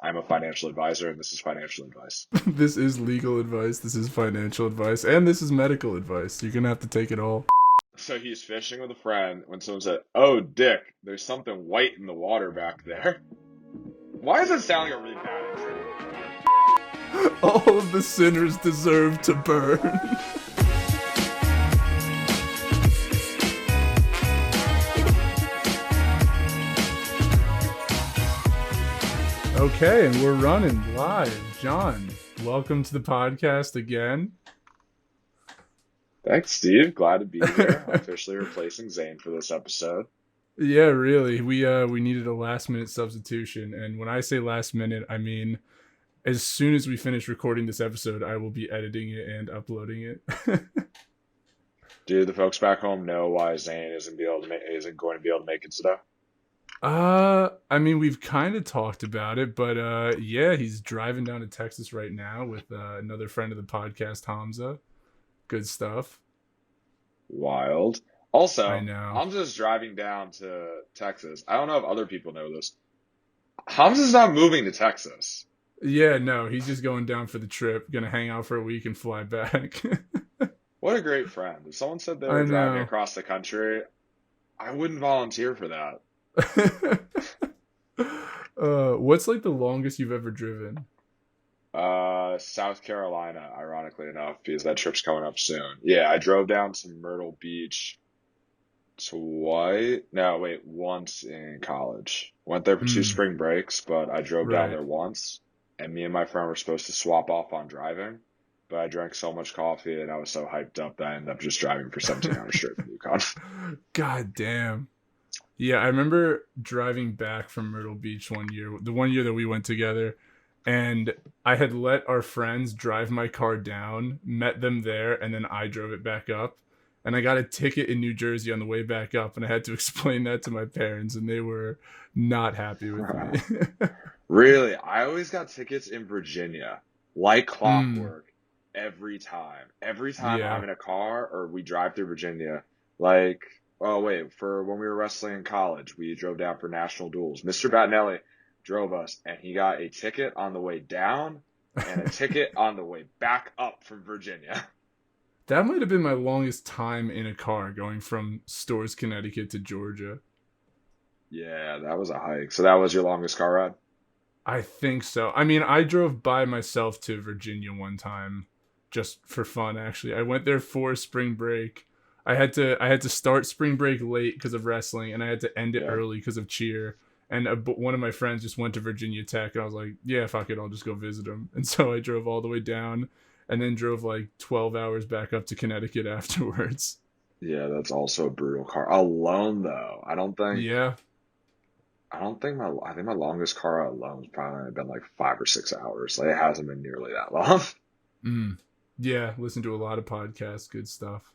I'm a financial advisor, and this is financial advice. This is legal advice, this is financial advice, and this is medical advice. You're gonna have to take it all. So he's fishing with a friend when someone said, "Oh, Dick, there's something white in the water back there." Why does it sound like a really bad intro? All of the sinners deserve to burn. Okay, and we're running live. John, welcome to the podcast again. Thanks, Steve. Glad to be here. Officially replacing Zane for this episode. Yeah, really. We needed a last minute substitution, and when I say last minute, I mean as soon as we finish recording this episode, I will be editing it and uploading it. Do the folks back home know why Zane isn't going to be able to make it today? I mean, we've kind of talked about it, but yeah, he's driving down to Texas right now with another friend of the podcast, Hamza. Good stuff. Wild. I Also, know. Hamza's driving down to Texas. I don't know if other people know this. Hamza's not moving to Texas. Yeah, no, he's just going down for the trip, gonna hang out for a week and fly back. What a great friend. If someone said they I were driving know. across the country, I wouldn't volunteer for that. What's like the longest you've ever driven? South Carolina, ironically enough, because that trip's coming up soon. Yeah, I drove down to Myrtle Beach twice. No, wait, once in college. Went there for two Mm, spring breaks, but I drove down right. there once, and me and my friend were supposed to swap off on driving, but I drank so much coffee and I was so hyped up that I ended up just driving for 17 hours straight from Yukon. God damn. Yeah, I remember driving back from Myrtle Beach one year, the one year that we went together, and I had let our friends drive my car down, met them there, and then I drove it back up. And I got a ticket in New Jersey on the way back up, and I had to explain that to my parents, and they were not happy with me. Really, I always got tickets in Virginia, like Mm, clockwork, every time. Every time I'm yeah, in a car or we drive through Virginia, like, oh wait, for when we were wrestling in college, we drove down for national duels. Mr. Battinelli drove us, and he got a ticket on the way down and a ticket on the way back up from Virginia. that might have been my longest time in a car, going from Stores, Connecticut to Georgia. Yeah, that was a hike. So that was your longest car ride? I think so. I mean, I drove by myself to Virginia one time just for fun actually. I went there for spring break. I had to start spring break late because of wrestling and I had to end it Yeah. early because of cheer. And one of my friends just went to Virginia Tech and I was like, "Yeah, fuck it, I'll just go visit him." And so I drove all the way down and then drove like 12 hours back up to Connecticut afterwards. Yeah, that's also a brutal car. Alone though, Yeah. I think my longest car ride alone has probably been like 5 or 6 hours. Like it hasn't been nearly that long. Mm. Yeah, listen to a lot of podcasts, good stuff.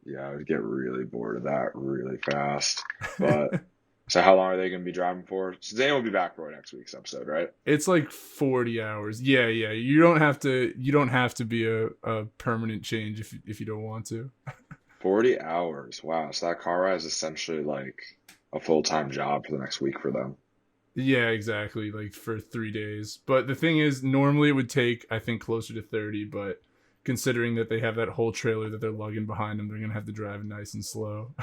Yeah, I would get really bored of that really fast. But so how long are they going to be driving for? So Zane will be back for next week's episode, right? It's like 40 hours. Yeah, yeah. You don't have to be a permanent change if you don't want to. 40 hours. Wow. So that car ride is essentially like a full-time job for the next week for them. Yeah, exactly. Like for 3 days. But the thing is, normally it would take, I think, closer to 30, but considering that they have that whole trailer that they're lugging behind them, they're gonna have to drive nice and slow.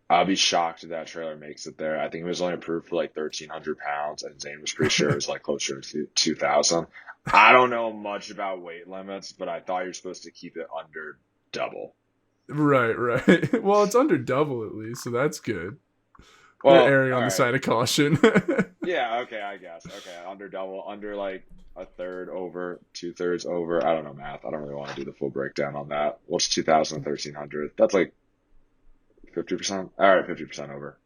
I'll be shocked if that trailer makes it there. I think it was only approved for like 1,300 pounds, and Zane was pretty sure it was like closer to 2,000. I don't know much about weight limits, but I thought you're supposed to keep it under double. Right, right. Well, it's under double at least, so that's good. They're Well, erring all on the right. side of caution. Yeah, okay, I guess. Okay, under double, under like a third over, two-thirds over. I don't know math. I don't really want to do the full breakdown on that. What's 2,000, 1,300? That's like 50%. All right, 50% over.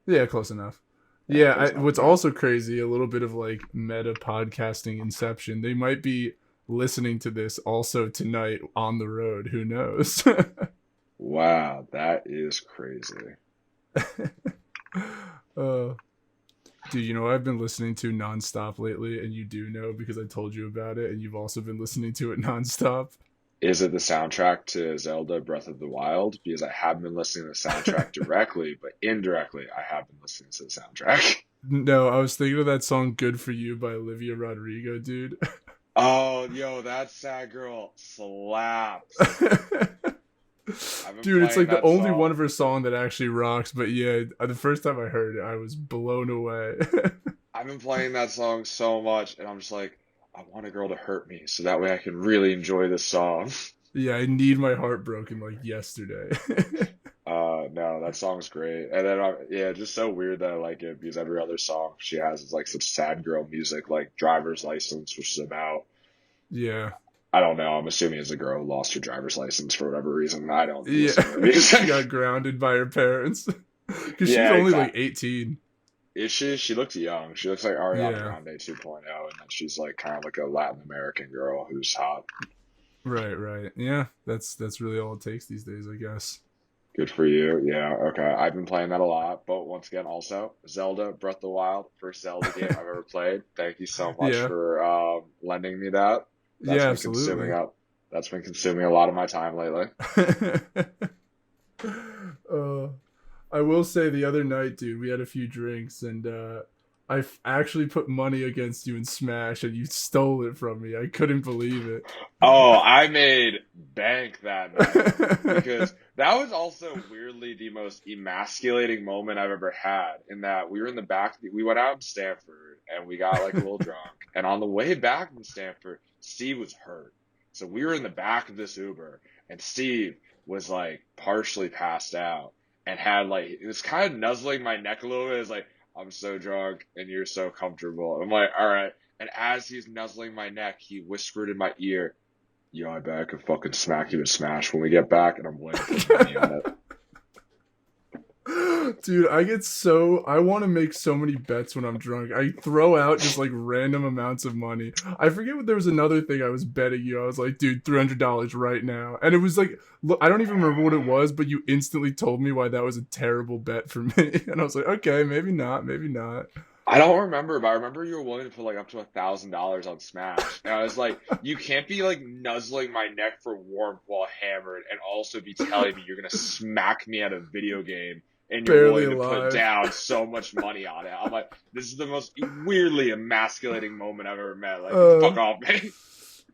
Yeah, close enough. Yeah, Yeah, close enough. what's also crazy, a little bit of like meta podcasting inception. They might be listening to this also tonight on the road. Who knows? Wow, that is crazy. uh, dude, you know what I've been listening to nonstop lately, and you do know because I told you about it, and you've also been listening to it nonstop. Is it the soundtrack to Zelda Breath of the Wild? Because I haven't been listening to the soundtrack directly, but indirectly, I have been listening to the soundtrack. No, I was thinking of that song "Good for You" by Olivia Rodrigo, dude. Oh, yo, that sad girl slaps. I've been Dude, it's playing like the that only one of song. her song that actually rocks. But yeah, the first time I heard it, I was blown away. I've been playing that song so much, and I'm just like, I want a girl to hurt me so that way I can really enjoy this song. Yeah, I need my heart broken like yesterday. No, that song's great. And then, yeah, just so weird that I like it because every other song she has is like such sad girl music, like Driver's License, which is about, Yeah. I don't know, I'm assuming it's a girl who lost her driver's license for whatever reason. I don't listen to her Yeah. She music. got grounded by her parents. Because she's Yeah, only like exactly. 18. Is she? She looks young. She looks like Ariana Yeah. Grande 2.0, and then she's like kind of like a Latin American girl who's hot. Right, right. Yeah, that's really all it takes these days, I guess. Good for you. Yeah, okay. I've been playing that a lot, but once again, also Zelda Breath of the Wild, first Zelda game I've ever played. Thank you so much Yeah. for lending me that. That's Yeah, been consuming absolutely. up. That's been consuming a lot of my time lately. uh, I will say the other night, dude, we had a few drinks and actually put money against you in Smash and you stole it from me. I couldn't believe it. Oh, I made bank that night because that was also weirdly the most emasculating moment I've ever had. In that we were in the back, we went out in Stanford and we got like a little drunk. And on the way back from Stanford, Steve was hurt. So we were in the back of this Uber and Steve was like partially passed out and had like, it was kind of nuzzling my neck a little bit. It was like, I'm so drunk and you're so comfortable. I'm like, all right. And as he's nuzzling my neck, he whispered in my ear, yo, I bet I could fucking smack you with Smash when we get back, and I'm willing to put money on it. Dude, I want to make so many bets when I'm drunk. I throw out just like random amounts of money. I forget what there was another thing I was betting you. I was like, dude, $300 right now. And it was like, look, I don't even remember what it was, but you instantly told me why that was a terrible bet for me. And I was like, okay, maybe not, maybe not. I don't remember, but I remember you were willing to put like up to $1,000 on Smash, and I was like, you can't be like nuzzling my neck for warmth while hammered, and also be telling me you're gonna smack me at a video game, and you're Barely willing to put alive. down so much money on it. I'm like, this is the most weirdly emasculating moment I've ever met. Like, get the fuck Uh, off me.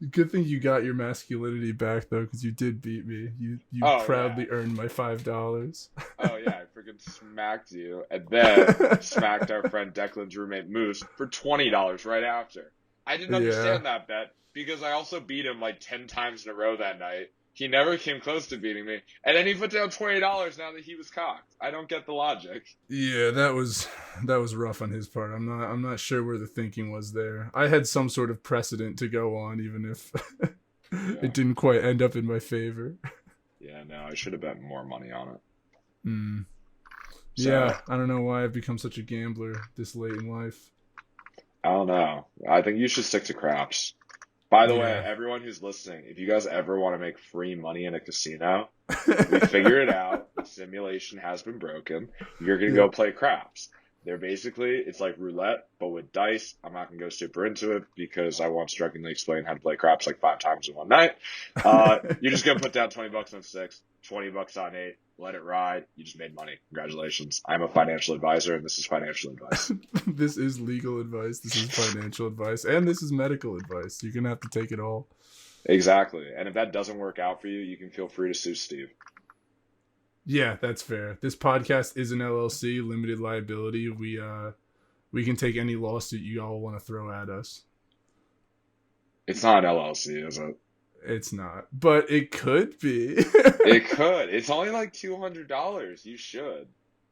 Good thing you got your masculinity back though, because you did beat me. You Oh yeah. proudly earned my $5. Oh yeah, I freaking smacked you, and then smacked our friend Declan's roommate Moose for $20 right after. I didn't Yeah. understand that bet because I also beat him like 10 times in a row that night. He never came close to beating me, and then he put down $20 now that he was cocked. I don't get the logic. Yeah, that was rough on his part. I'm not sure where the thinking was there. I had some sort of precedent to go on, even if Yeah, it didn't quite end up in my favor. yeah, no, I should have bet more money on it. Mm. So Yeah, I don't know why I've become such a gambler this late in life. I don't know. I think you should stick to craps. By the way, Yeah. everyone who's listening, if you guys ever want to make free money in a casino, we figured it out. The simulation has been broken. You're gonna go Yep. play craps. They're basically, it's like roulette, but with dice. I'm not gonna go super into it because I once drunkenly explained how to play craps like 5 times in one night. You're just gonna put down $20 on six, $20 on eight, let it ride. You just made money. Congratulations. I'm a financial advisor, and this is financial advice. This is legal advice, this is financial advice, and this is medical advice. You're gonna have to take it all. Exactly. And if that doesn't work out for you, you can feel free to sue Steve. Yeah, that's fair. This podcast is an LLC, limited liability. We can take any lawsuit you all want to throw at us. It's not an LLC, is it? It's not, but it could be. It could. It's only like $200. You should.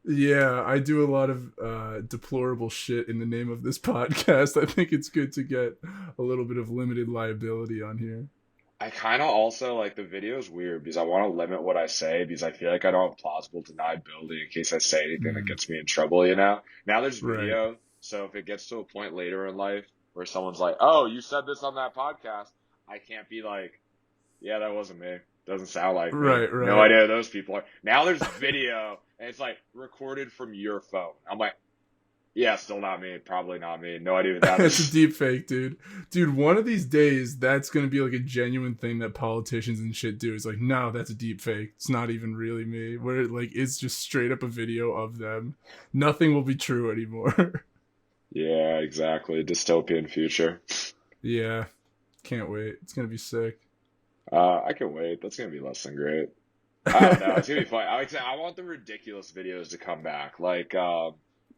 Yeah, I do a lot of deplorable shit in the name of this podcast. I think it's good to get a little bit of limited liability on here. I kind of also like the video is weird because I want to limit what I say because I feel like I don't have plausible deniability in case I say anything that Mm, gets me in trouble, you know? Now there's right, video, so if it gets to a point later in life where someone's like, oh, you said this on that podcast, I can't be like, yeah, that wasn't me. Doesn't sound like me. right, No right. idea who those people are. Now there's video and it's like recorded from your phone. I'm like, yeah, still not me. Probably not me. No idea what that It's a is. deep fake, dude. Dude, one of these days, that's gonna be like a genuine thing that politicians and shit do. It's like, no, that's a deep fake. It's not even really me. Where like it's just straight up a video of them. Nothing will be true anymore. Yeah, exactly. Dystopian future. Yeah, can't wait. It's gonna be sick. I can wait. That's gonna be less than great. I don't know. It's gonna be fun. I want the ridiculous videos to come back, like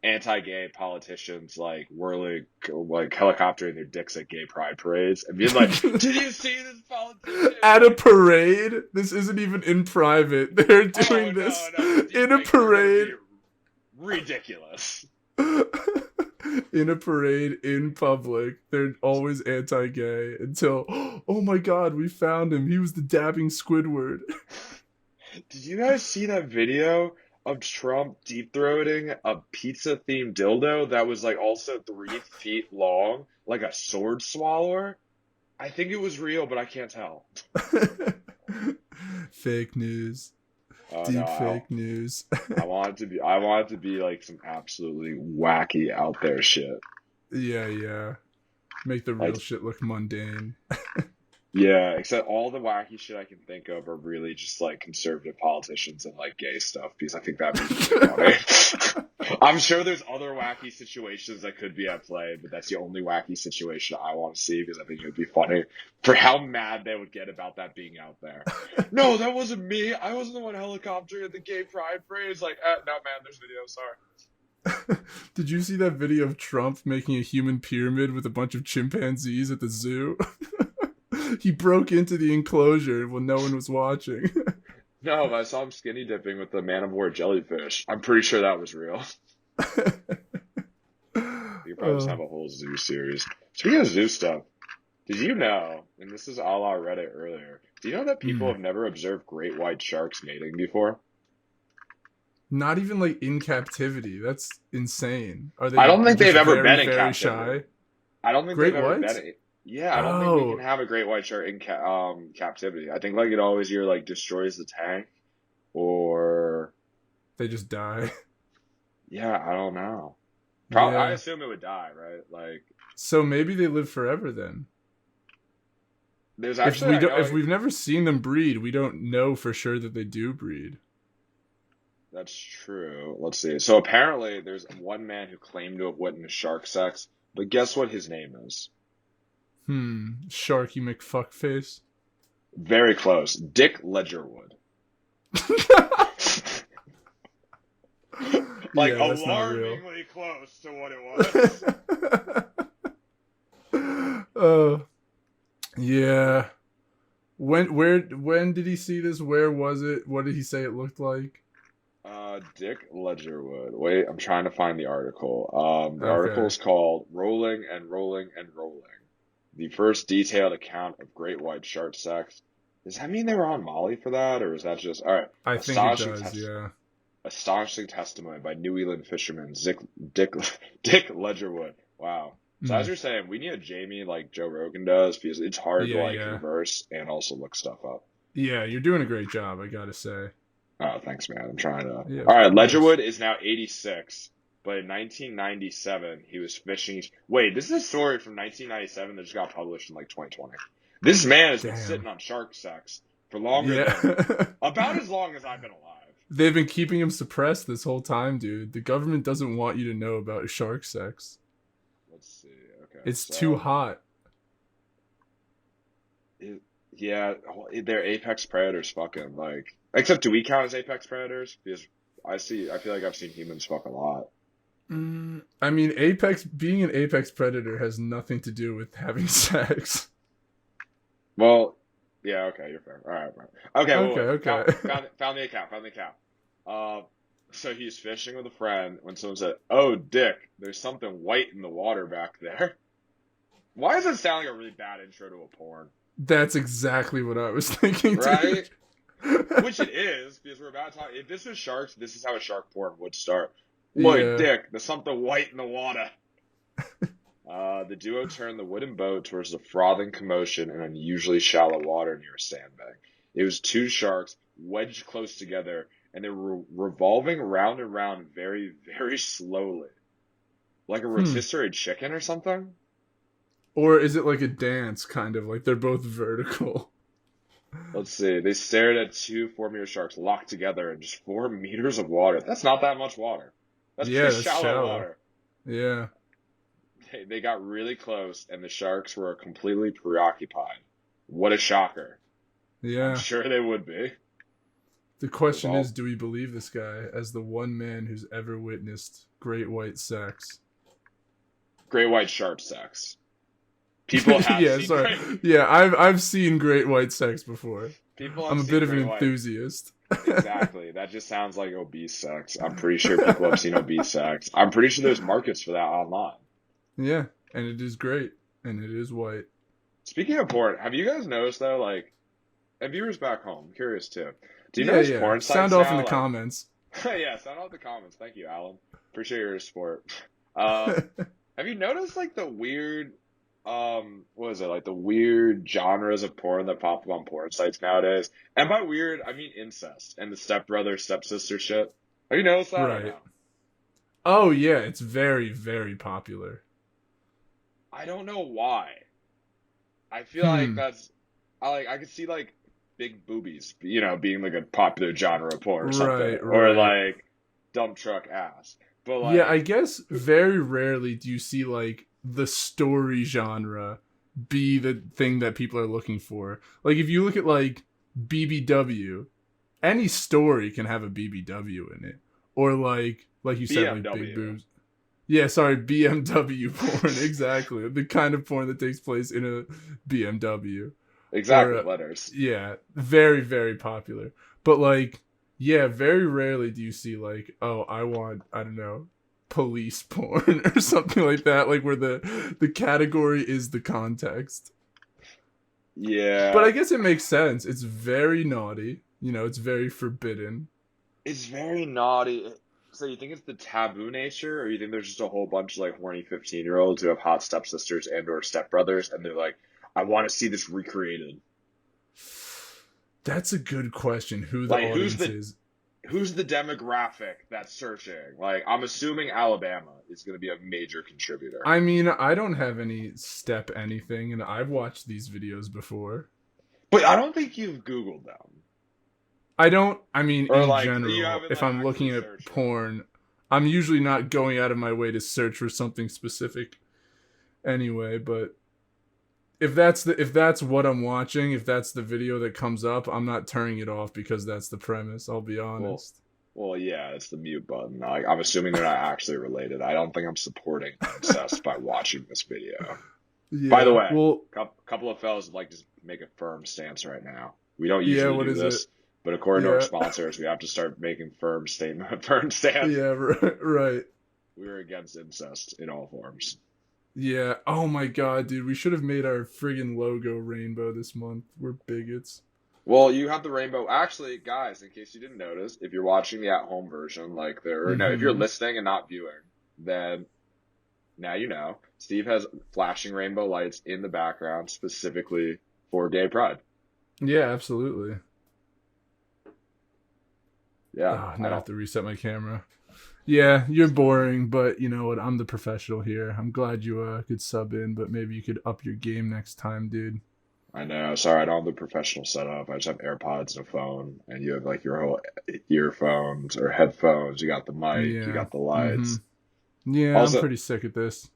anti-gay politicians like whirling, like helicoptering their dicks at gay pride parades, and being like, "Did you see this politician?" At a Like, parade? This isn't even in private. They're oh doing no, this no, the deep in a fakes are gonna parade. be ridiculous. In a parade in public. They're always anti gay until, oh my god, we found him. He was the dabbing Squidward. Did you guys see that video of Trump deep throating a pizza themed dildo that was like also 3 feet long, like a sword swallower? I think it was real, but I can't tell. Fake news. Oh no, Deep fake news. I want it to be like some absolutely wacky out there shit. Yeah, yeah. Make the real Like, shit look mundane. yeah, except all the wacky shit I can think of are really just like conservative politicians and like gay stuff because I think that'd be really funny. I'm sure there's other wacky situations that could be at play, but that's the only wacky situation I want to see because I think it would be funny for how mad they would get about that being out there. No, that wasn't me. I wasn't the one helicoptering at the gay pride parade. It's like, no, man, there's video. Sorry. Did you see that video of Trump making a human pyramid with a bunch of chimpanzees at the zoo? He broke into the enclosure when no one was watching. No, but I saw him skinny dipping with the man of war jellyfish. I'm pretty sure that was real. You probably just uh, have a whole zoo series. Speaking of zoo stuff, did you know, and this is a la Reddit earlier, do you know that people mm, have never observed great white sharks mating before? not even like in captivity. That's insane. Are I they don't think just they've ever very, been in very captivity. shy? I don't think they've Great ever been. whites? Yeah, I don't think we can Oh, have a great white shark in captivity. I think like it always either like destroys the tank or they just die. yeah, I don't know. Probably, I Yeah. assume it would die, right? Like So maybe they live forever then. there's If actually we I don't, know if we've never seen them breed, we don't know for sure that they do breed. that's true. Let's see. So apparently, there's one man who claimed to have witnessed shark sex, but guess what his name is? Sharky McFuckface. Very close. Dick Ledgerwood. Like Yeah, that's not real. alarmingly close to what it was. Oh, yeah. When did he see this? Where was it? What did he say it looked like? Dick Ledgerwood. Wait, I'm trying to find the article. The article Okay. is called "Rolling and Rolling and Rolling: The First Detailed Account of Great White Shark Sex." Does that mean they were on Molly for that, or is that just all right? I think it Astonishing does, yeah. Astonishing testimony by New England fisherman Dick Dick Ledgerwood. Wow. So as Mm. you're saying, we need a Jamie like Joe Rogan does because it's hard to Yeah, like yeah. converse and also look stuff up. Yeah, you're doing a great job, I gotta say. Oh, thanks, man. I'm trying to. Yeah, All of right, course. Ledgerwood is now 86, but in 1997 he was fishing. Wait, this is a story from 1997 that just got published in like 2020. This man has been sitting Damn. on shark sex for longer than Yeah. about as long as I've been alive. They've been keeping him suppressed this whole time, dude. The government doesn't want you to know about shark sex. Let's see. Okay, It's too so hot. it, yeah, they're apex predators. Fucking like, except do we count as apex predators? Because I feel like I've seen humans fuck a lot. I mean, being an apex predator has nothing to do with having sex. Well, yeah, okay, you're fair. All right, right. Okay, Okay, wait. okay. Found the account. Found the account. Uh, so he's fishing with a friend when someone said, "Oh, Dick, there's something white in the water back there." Why does it sound like a really bad intro to a porn? That's exactly what I was thinking, dude. Right? Which it is, because we're about to talk. If this was sharks, this is how a shark porn would start. Wait, Yeah. Dick, there's something white in the water. The duo turned the wooden boat towards the frothing commotion in unusually shallow water near a sandbank. It was two sharks wedged close together, and they were revolving round and round very, very slowly. Like a Hmm. rotisserie chicken or something? Or is it like a dance, kind of like they're both vertical? Let's see. They stared at two 4 meter sharks locked together in just 4 meters of water. That's not that much water. That's Yeah, pretty that's shallow shallow. water. Yeah. They got really close, and the Sharks were completely preoccupied. What a shocker! I'm Yeah. sure they would be. The With question is, all do we believe this guy as the one man who's ever witnessed great white sex? great white shark sex. People have Yeah, seen sorry. great. Yeah, I've seen great white sex before. People I'm have a seen bit of an great white. enthusiast. Exactly. That just sounds like obese sex. I'm pretty sure people have seen obese sex. I'm pretty sure there's markets for that online. Yeah, and it is great, and it is white. Speaking of porn, have you guys noticed though, like, and viewers back home, I'm curious too. Do you Yeah, notice yeah. porn Sound sites off in now, the like, comments. yeah, sound out the comments. Thank you, Alan. Appreciate your support. Have you noticed like the weird, what is it, like the weird genres of porn that pop up on porn sites nowadays? And by weird, I mean incest and the stepbrother, stepsister shit. Have you noticed that or Right. no? Oh yeah, it's very, very popular. I don't know why. I feel like Hmm. that's, I could see like big boobies, being like a popular genre of porn or something, Right, or right. like dump truck ass. But Yeah, I like, guess very rarely do you see like the story genre be the thing that people are looking for. Like if you look at like BBW, any story can have a BBW in it. Or like you said, like big BMW. boobs. Yeah, sorry, BMW porn, exactly. The kind of porn that takes place in a BMW. Or Exactly, letters. yeah, very, very popular. But like, yeah, very rarely do you see like, oh, I want, I don't know, police porn or something like that, like where the category is the context. But Yeah, I guess it makes sense. It's very naughty. It's very forbidden. it's very naughty. So you think it's the taboo nature, or you think there's just a whole bunch of like horny 15-year-olds who have hot stepsisters and or stepbrothers, and they're like, I want to see this recreated. That's a good question. Who the Like, audience is? who's the demographic that's searching? Like, I'm assuming Alabama is going to be a major contributor. I mean, I don't have any step anything, and I've watched these videos before. But I don't think you've Googled them. I don't, I mean, Or in like you general, haven't if like I'm actually looking at searched for them. porn, I'm usually not going out of my way to search for something specific anyway, but if that's what I'm watching, if that's the video that comes up, I'm not turning it off because that's the premise, I'll be Well, honest. well, yeah, it's the mute button. Like, I'm assuming they're not actually related. I don't think I'm supporting incest by watching this video. By the Yeah. way, Well, couple of fellas would like to make a firm stance right now. We don't yeah, usually what do is it? this, but according to our Yeah. sponsors, we have to start making firm statement, firm stance. Yeah, right. We are against incest in all forms. Yeah. Oh my god, dude, we should have made our friggin' logo rainbow this month. We're bigots. Well, you have the rainbow. Actually, guys, in case you didn't notice, if you're watching the at-home version, like there, or no, if you're Mhm. listening and not viewing, then now you know. Steve has flashing rainbow lights in the background specifically for gay pride. Yeah, absolutely. Yeah, Oh, I now I have don't. to reset my camera. Yeah, you're boring, but you know what? I'm the professional here. I'm glad you could sub in, but maybe you could up your game next time, dude. I know. Sorry, I don't have the professional setup. I just have AirPods and a phone, and you have like your whole earphones or headphones. You got the mic, you Yeah. got the Mhm. lights. Yeah, I'm Also, pretty sick at this.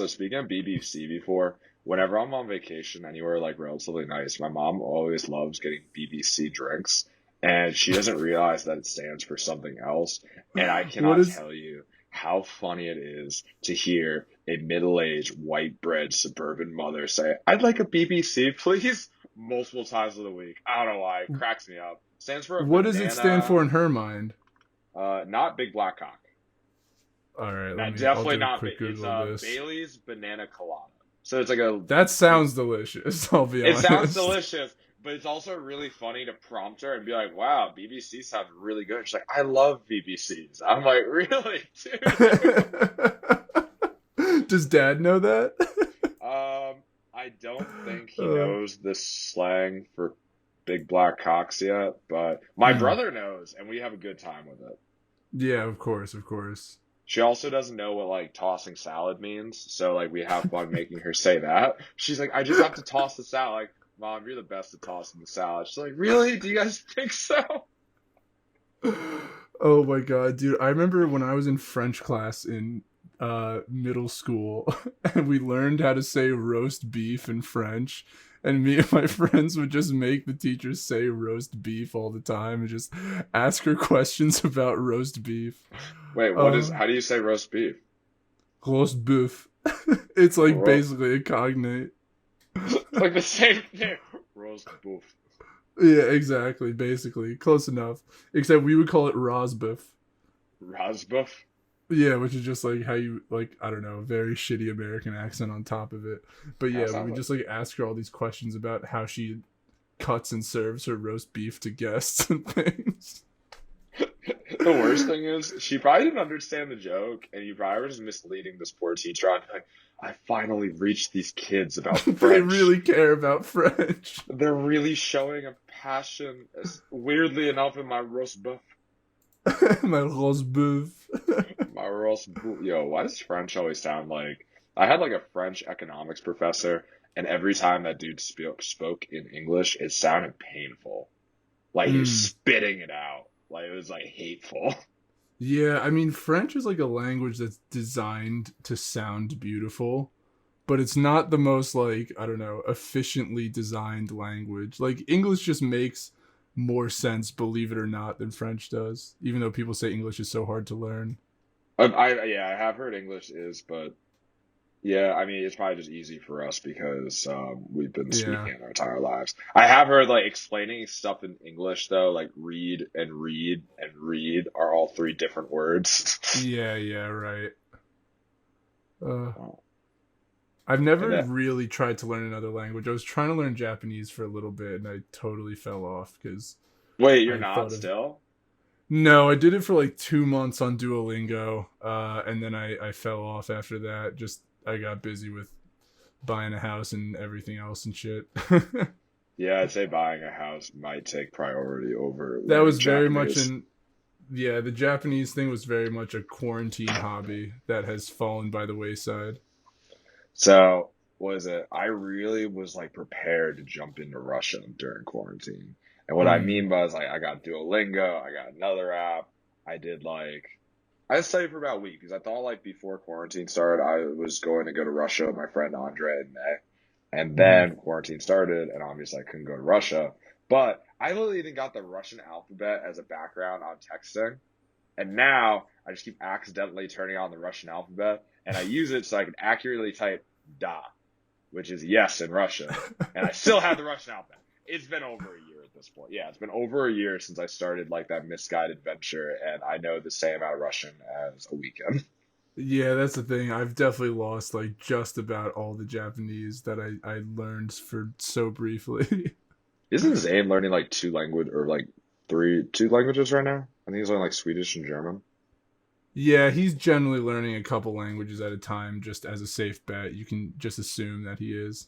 speaking of BBC before, whenever I'm on vacation anywhere like relatively nice, my mom always loves getting BBC drinks, and she doesn't realize that it stands for something else. And I What cannot is tell you how funny it is to hear a middle-aged, white bread suburban mother say, I'd like a BBC, please, multiple times of the week. I don't know why. It cracks me up. Stands for a what does it stand banana, for in her mind? not big black cock. All right, Not I'll definitely do a not. quick It's Google of this. Bailey's banana colada. So it's like a. That sounds delicious, I'll be It sounds honest. delicious, but it's also really funny to prompt her and be like, "Wow, BBC sounds really good." She's like, "I love BBCs." I'm like, "Really, dude?" Does dad know that? I don't think he uh, knows the slang for big black cocks yet, but my hmm. brother knows, and we have a good time with it. Yeah, of course, of course. She also doesn't know what like tossing salad means, so like we have fun making her say that. She's like, I just have to toss the salad. Like, Mom, you're the best at tossing the salad. She's like, really? Do you guys think so? Oh my god, dude! I remember when I was in French class in middle school, and we learned how to say roast beef in French. And me and my friends would just make the teacher say roast beef all the time and just ask her questions about roast beef. Wait, Uh, how do you say roast beef? roast beef. It's like Ro- basically a cognate. it's like the same thing. Roast beef. Yeah, exactly. Basically, close enough. Except we would call it rosbeef. Rasbuff? Yeah, which is just like how you like I don't know, very shitty American accent on top of it. But That yeah, we sounds would like just like ask her all these questions about how she cuts and serves her roast beef to guests and things. the worst thing is she probably didn't understand the joke, and you probably were just misleading this poor teacher on like, I finally reached these kids about They French. really care about French. They're really showing a passion, weirdly enough, in my roast beef. My roast beef. My roast beef. Yo, why does French always sound like? I had like a French economics professor, and every time that dude spoke in English, it sounded painful. Like he was Mm. spitting it out. Like it was like hateful. Yeah, I mean French is like a language that's designed to sound beautiful, but it's not the most like I don't know efficiently designed language. Like English just makes more sense, believe it or not, than French does. Even though people say English is so hard to learn. Yeah, I have heard English is, but yeah, I mean it's probably just easy for us because we've been Yeah, speaking it our entire lives. I have heard like explaining stuff in English though, like read and read and read are all three different words. yeah, right. Uh, Oh. I've And never that really tried to learn another language. I was trying to learn Japanese for a little bit, and I totally fell off because wait, you're I not thought of still? no, I did it for like 2 months on Duolingo, and then I fell off after that. Just I got busy with buying a house and everything else and shit. Yeah, I'd say buying a house might take priority over That learning was very much Japanese. an yeah. The Japanese thing was very much a quarantine hobby that has fallen by the wayside. So, was it? I really was like prepared to jump into Russia during quarantine. And what I Mm, mean by is like I got Duolingo, I got another app. I did like I studied for about a week because I thought like before quarantine started I was going to go to Russia with my friend Andre in May. And mm. then quarantine started and obviously I couldn't go to Russia. But I literally even got the Russian alphabet as a background on texting. And now I just keep accidentally turning on the Russian alphabet and I use it so I can accurately type da, which is yes in Russian. And I still have the Russian alphabet. It's been over a year at this point. Yeah, it's been over a year since I started like that misguided venture and I know the same amount of Russian as a weekend. Yeah, that's the thing. I've definitely lost like just about all the Japanese that I learned for so briefly. Isn't Zane learning like two languages right now? I think he's learning like Swedish and German. Yeah, he's generally learning a couple languages at a time just as a safe bet. You can just assume that he is.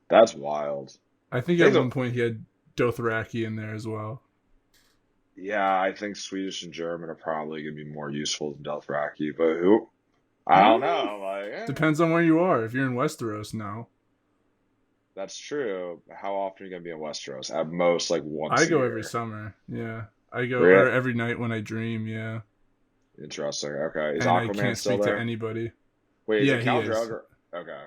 That's wild. I think at Things one are, point he had Dothraki in there as well. yeah, I think Swedish and German are probably going to be more useful than Dothraki, but who? I don't Mm, know. Like, depends on where you are. If you're in Westeros, no. that's true. How often are you going to be in Westeros? At most, like I once a go every year. summer. Yeah. I go Really? or every night when I dream, yeah. Interesting. Okay. Is And I Aquaman can't still speak to there? anybody. Wait, is it Yeah, he Khal is. Drogo? Okay.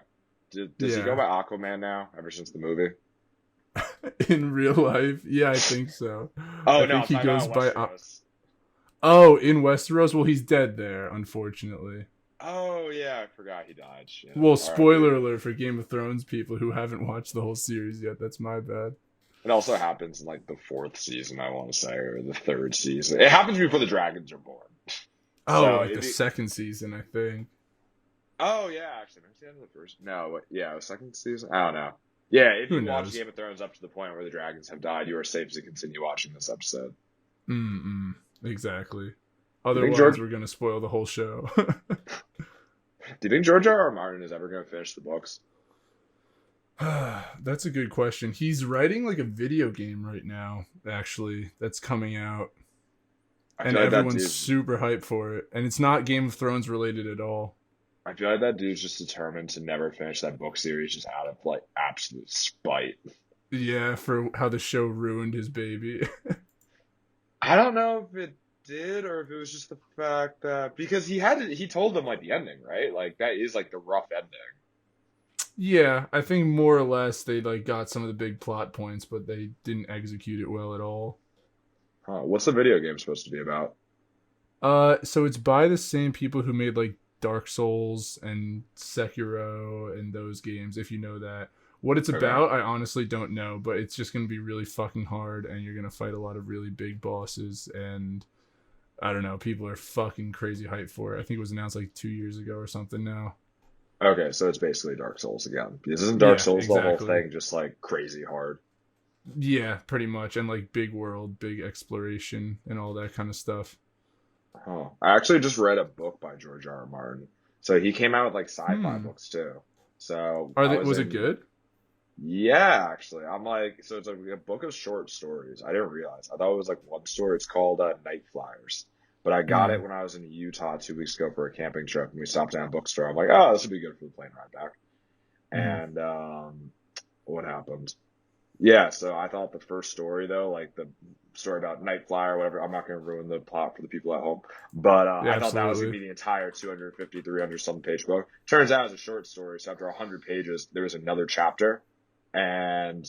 Does he go Yeah. by Aquaman now, ever since the movie? In real life, yeah, I think so. Oh, I no, think I'm he talking goes about by Westeros. oh, in Westeros? Well, he's dead there, unfortunately. Oh, yeah, I forgot he died. Shit. Well, R.I.P. spoiler alert for Game of Thrones people who haven't watched the whole series yet. That's my bad. It also happens in like the fourth season, I want to say, or the third season. It happens before the dragons are born. Oh, So like if the you, second season, I think. oh yeah, actually, maybe it's the end of the first. No, yeah, the second season. I don't know. Yeah, if Who you watch knows? Game of Thrones up to the point where the dragons have died, you are safe to continue watching this episode. Mm-mm. Exactly. Do you think Otherwise, George? we're gonna spoil the whole show. Do you think George R. R. Martin is ever going to finish the books? That's a good question. He's writing like a video game right now, actually, that's coming out, I and feel like that everyone's dude's. super hyped for it. And it's not Game of Thrones related at all. I feel like that dude's just determined to never finish that book series, just out of like absolute spite. Yeah, for how the show ruined his baby. I don't know if it. did, or if it was just the fact that because he told them like the ending, right? Like that is like the rough ending. Yeah, I think more or less they like got some of the big plot points, but they didn't execute it well at all. Huh. What's the video game supposed to be about? So it's by the same people who made like Dark Souls and Sekiro and those games, if you know that. What it's Okay. about, I honestly don't know, but it's just gonna be really fucking hard, and you're gonna fight a lot of really big bosses, and I don't know, people are fucking crazy hyped for it. I think it was announced like 2 years ago or something now. Okay, so it's basically Dark Souls again. This isn't Dark Yeah, Souls the whole exactly. thing, just like crazy hard. Yeah, pretty much, and like big world, big exploration, and all that kind of stuff. Huh. I actually just read a book by George R. R. Martin. So he came out with like sci-fi Hmm. books too. So Are I they? was Was it in, good? yeah, actually. I'm like, so it's like a book of short stories. I didn't realize. I thought it was like one story. It's called Night Flyers. But I got it Hmm. when I was in Utah 2 weeks ago for a camping trip, and we stopped down a bookstore. I'm like, oh, this would be good for the plane ride back. Hmm. And what happened? Yeah, so I thought the first story though, like the story about Night Flyer or whatever, I'm not going to ruin the plot for the people at home, but Yeah, I thought that was going absolutely. to be the entire 250, 300 some page book. Turns out it was a short story, so after 100 pages, there was another chapter, and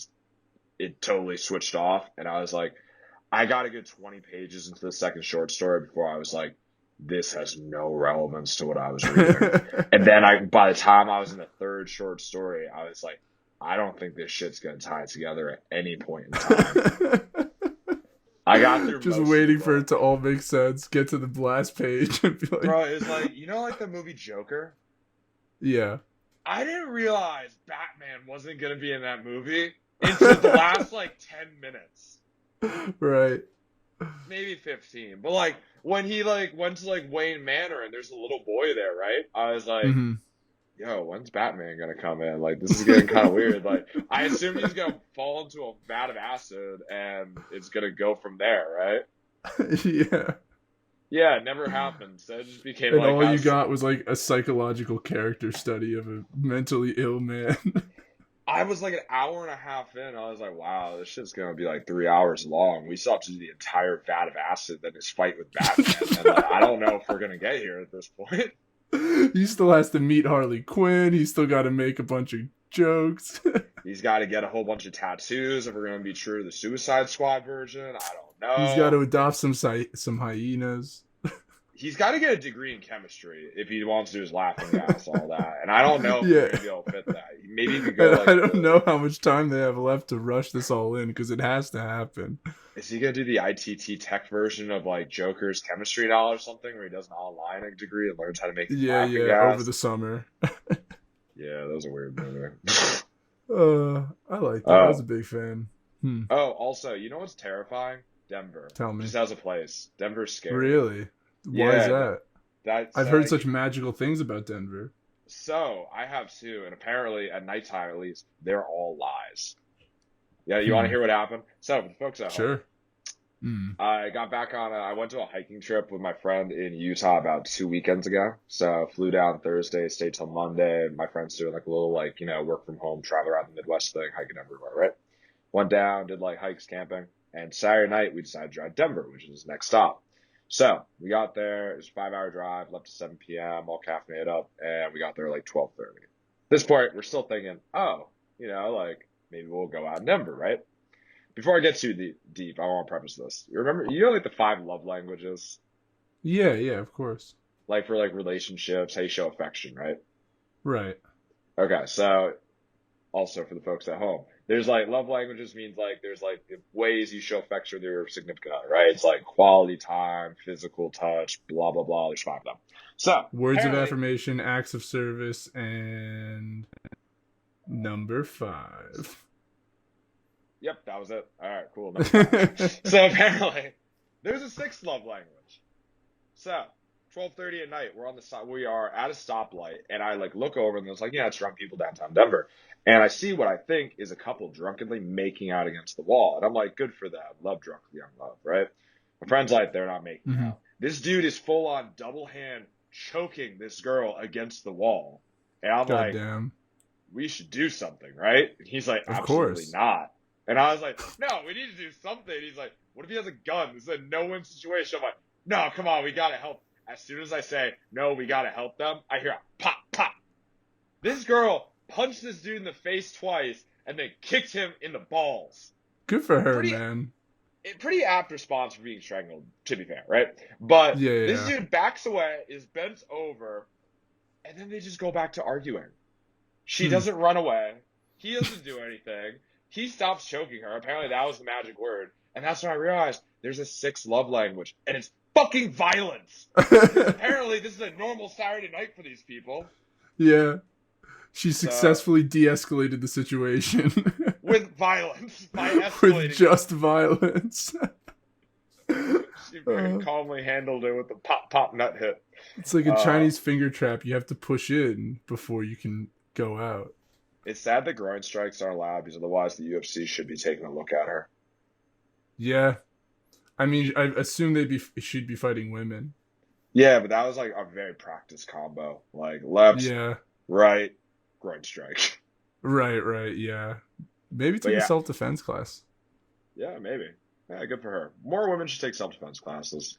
it totally switched off, and I was like, I got a good 20 pages into the second short story before I was like, this has no relevance to what I was reading. And then by the time I was in the third short story, I was like, I don't think this shit's gonna tie together at any point in time. I got through Just most of the waiting for it book. to all make sense. Get to the blast page and be like, Bro, it's like, like the movie Joker? yeah. I didn't realize Batman wasn't gonna be in that movie until the last like 10 minutes. Right. Maybe 15. But like when he like went to like Wayne Manor and there's a little boy there, right? I was like, Hmm. yo, when's Batman gonna come in? Like, this is getting kind of weird. Like, I assume he's gonna fall into a vat of acid and it's gonna go from there, right? Yeah. Yeah, it never happened. So it just became And like all you got was like a psychological character study of a mentally ill man. I was like an hour and a half in. I was like, wow, this shit's gonna be like 3 hours long. We still have to do the entire vat of acid, then his fight with Batman, and like, I don't know if we're gonna get here at this point. He still has to meet Harley Quinn. He's still got to make a bunch of jokes. He's got to get a whole bunch of tattoos if we're gonna be true to the Suicide Squad version. I don't He's got know. to adopt some hyenas. He's got to get a degree in chemistry if he wants to do his laughing gas, all that. And I don't know if we're Yeah. gonna be able to fit that. Maybe he could go And I like don't the. know how much time they have left to rush this all in because it has to happen. Is he gonna do the ITT Tech version of like Joker's chemistry now or something, where he does an online degree and learns how to make his Yeah, laughing yeah, over gas? the summer. Yeah, that was a weird movie. I liked it. I was a Oh, big fan. Hmm. Also, you know what's terrifying? Denver, Tell me. just as a place. Denver's scary. Really? Why is Yeah, that? that's I've heard like. such magical things about Denver. So I have too, and apparently at nighttime at least, they're all lies. Yeah, you want to Hmm. hear what happened? So, for the folks at home, Sure. Hmm. I got back on. I went to a hiking trip with my friend in Utah about 2 weekends ago. So, flew down Thursday, stayed till Monday. My friend's doing like a little like work from home, travel around the Midwest thing, hiking everywhere, right? Went down, did like hikes, camping, and Saturday night we decided to drive to Denver, which is the next stop. So we got there. It was a 5 hour drive, left at 7 p.m. All caffeinated up, and we got there like 12:30. At this point, we're still thinking, oh, like maybe we'll go out in Denver, right? Before I get too deep, I want to preface this. You remember, like the five love languages, Yeah, yeah, of course. like for like relationships, how you show affection, right? Right. Okay, so also for the folks at home. There's like love languages means like there's like ways you show affection with your significant other, right? It's like quality time, physical touch, blah blah blah. There's five of them. So Words of apparently, affirmation, acts of service, and number five. yep, that was it. All right, cool. Number five. So apparently, there's a sixth love language. So 12:30 at night, we're on the side. We are at a stoplight, and I like look over, and there's like, yeah, it's drunk people downtown Denver, and I see what I think is a couple drunkenly making out against the wall, and I'm like, good for them, love drunk young love, right? My friend's like, they're not making Hmm. out. This dude is full on double hand choking this girl against the wall, and I'm like, Goddamn. we should do something, right? And he's like, Of absolutely course. not. And I was like, no, we need to do something. He's like, what if he has a gun? This is a no-win situation. I'm like, no, come on, we gotta help. As soon as I say, no, we gotta help them, I hear a pop, pop. This girl punched this dude in the face twice and then kicked him in the balls. Good for her, Pretty, man. pretty apt response for being strangled, to be fair, right? But Yeah, this yeah. dude backs away, is bent over, and then they just go back to arguing. She Hmm. doesn't run away. He doesn't do anything. He stops choking her. Apparently that was the magic word. And that's when I realized there's a sixth love language, and it's fucking violence. Because apparently this is a normal Saturday night for these people. Yeah. She So, successfully de-escalated the situation with violence, by with escalating just violence. it. She very calmly handled it with the pop, pop nut hit. It's like a Uh, Chinese finger trap. You have to push in before you can go out. it's sad that groin strikes aren't allowed because otherwise the UFC should be taking a look at her. Yeah. I mean, I assume she'd be fighting women. Yeah, but that was like a very practiced combo. Like left, Yeah. right, groin strike. Right, right, yeah. Maybe But take a yeah, self-defense class. yeah, maybe. Yeah, good for her. More women should take self-defense classes.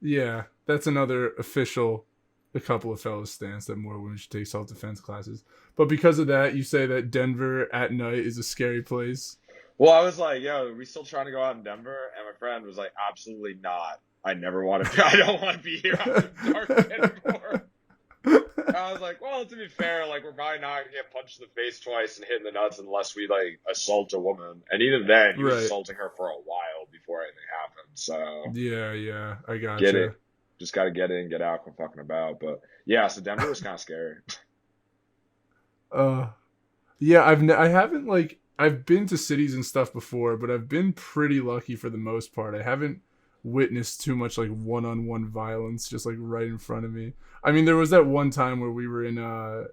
Yeah, that's another official a couple of fellas stance that more women should take self-defense classes. But because of that, you say that Denver at night is a scary place. Well, I was like, yo, are we still trying to go out in Denver? And my friend was like, absolutely not. I never want to. I don't want to be here after dark anymore. I was like, well, to be fair, like we're probably not gonna get punched in the face twice and hit in the nuts unless we like assault a woman. And even then, he was Right. assaulting her for a while before anything happened. So Yeah, yeah, I get gotcha. it. Just gotta get in, get out, quit fucking about. But yeah, so Denver was kind of scary. Uh, yeah, I haven't like I've been to cities and stuff before, but I've been pretty lucky for the most part. I haven't witnessed too much like one-on-one violence just like right in front of me. I mean, there was that one time where we were in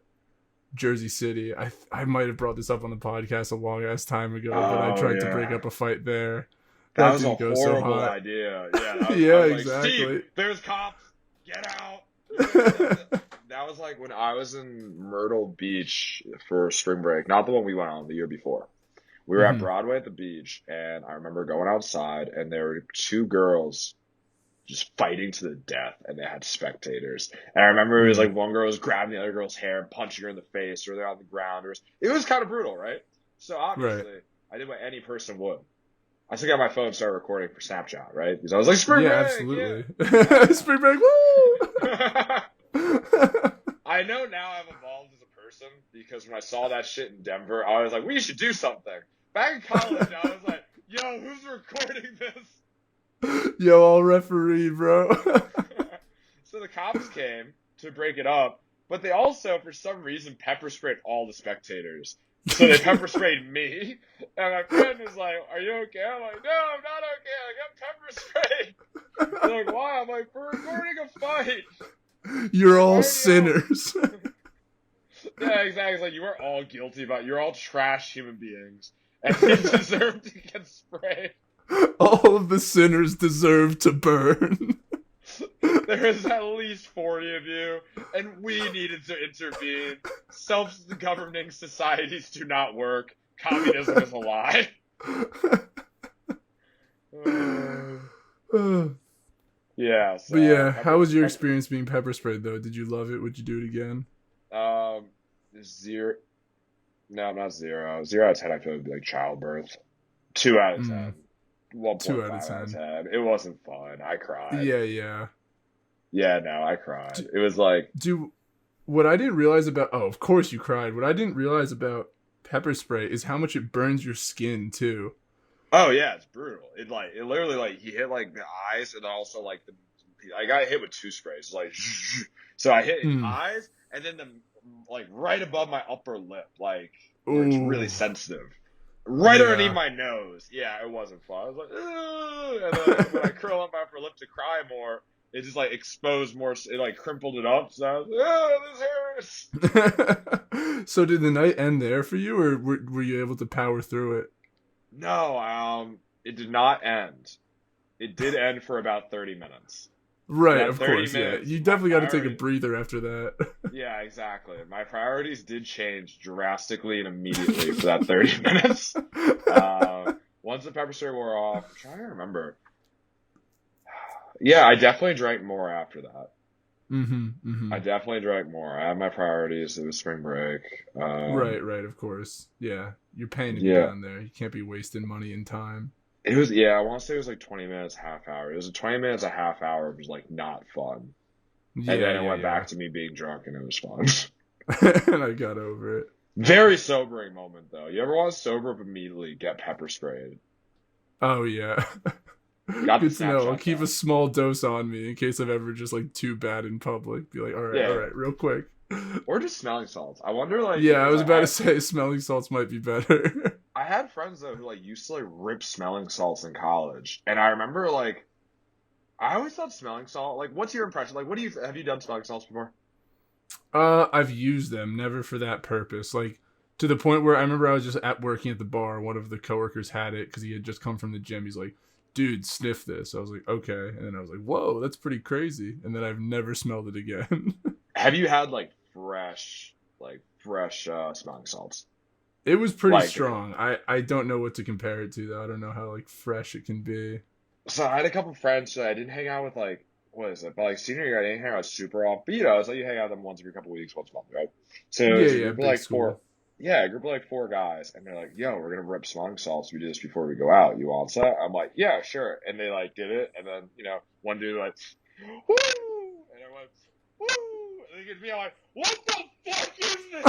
Jersey City. I might have brought this up on the podcast a long ass time ago, but I Oh tried to break yeah. up a fight there. That That was a didn't go so horrible hot. idea. Yeah, I Yeah, was like, Steve, exactly. there's cops. Get out. That was like when I was in Myrtle Beach for spring break, not the one we went on the year before. We were at Hmm. Broadway at the beach, and I remember going outside, and there were two girls just fighting to the death, and they had spectators. And I remember it was Hmm. like one girl was grabbing the other girl's hair and punching her in the face, or they're on the ground. It was kind of brutal, right? So Right. obviously, I did what any person would. I took out my phone and started recording for Snapchat, right? Because I was like, spring Yeah, break, absolutely. yeah. Spring break. Woo! I know now I've evolved as a person because when I saw that shit in Denver, I was like, we should do something. Back in college, I was like, yo, who's recording this? Yo, I'll referee, bro. So the cops came to break it up, but they also, for some reason, pepper sprayed all the spectators. So they pepper sprayed me, and my friend was like, are you okay? I'm like, no, I'm not okay. I got pepper sprayed. They're like, why? I'm like, we're recording a fight. You're Like, why all are you sinners. Yeah, exactly. It's like you were all guilty about. You're all trash human beings, and you deserve to get sprayed. All of the sinners deserve to burn. There is at least 40 of you, and we needed to intervene. Self-governing societies do not work. Communism is a lie. Yeah. But So yeah, how was your experience being pepper sprayed though? Did you love it? Would you do it again? Um, zero. No, not zero. 0 out of 10. I feel would be like childbirth. 2 out of 10. 2 1.5 out of out of 10. 10. It wasn't fun. I cried. Yeah, yeah. Yeah, no, I cried. Do, It was like, do what I didn't realize about of course you cried. What I didn't realize about pepper spray is how much it burns your skin too. oh yeah, it's brutal. It literally like he hit like the eyes and also like I got hit with two sprays. Like, so I hit Mm. eyes and then the like right above my upper lip, like where it's Ooh. really sensitive. Right underneath Yeah. my nose. Yeah, it wasn't fun. I was like, ugh! And then when I curl up my upper lip to cry more, it just like exposed more. It like crimpled it up. So I was like, oh, this hurts. So did the night end there for you, or were you able to power through it? No, it did not end. It did end for about 30 minutes. Right, That of 30 course, yeah. minutes, You my definitely got to take a priority. breather after that. Yeah, exactly. My priorities did change drastically and immediately for that 30 minutes. Once the pepper spray wore off, I'm trying to remember. Yeah, I definitely drank more after that. Mm-hmm. I Mm-hmm. definitely drank more. I had my priorities. It was spring break. Right, right, of course. Yeah. You're paying to be Yeah, down there. You can't be wasting money and time. it was. Yeah, I want to say it was like 20 minutes, half hour. It was a 20 minutes, a half hour. It was like not fun, and Yeah, then it yeah, went yeah. back to me being drunk, and it was fun. And I got over it. Very sobering moment though. You ever want to sober up immediately, get pepper sprayed? Oh yeah. Got the Good to know. I'll Snapchat keep a though. small dose on me in case I'm ever just like too bad in public. Be like, all Yeah, right, real quick. or just smelling salts. I wonder, like, Yeah, I because was about to say smelling salts might be better. I had friends though who like used to like rip smelling salts in college, and I remember like I always thought smelling salt. Like, what's your impression? Like, what do you have you done smelling salts before? I've used them, never for that purpose. Like to the point where I remember I was just at working at the bar. One of the coworkers had it because he had just come from the gym. He's like, "Dude, sniff this." I was like, "Okay," and then I was like, "Whoa, that's pretty crazy." And then I've never smelled it again. Have you had like fresh smelling salts? It was pretty Like, strong. I don't know what to compare it to though. I don't know how like fresh it can be. so I had a couple friends that I didn't hang out with like what is it? But like senior year, I didn't hang out super often. But you know, it's like you hang out with them once every couple weeks, once a month, right? So Yeah, it's a yeah, group of big like four. school. Yeah, a group of like four guys, and they're like, "Yo, we're gonna rip smelling salts. We do this before we go out. You want some?" I'm like, "Yeah, sure." And they like did it, and then one dude like, "Woo!" and I went, "Woo!" and they get me. I'm like, "What the fuck is this?"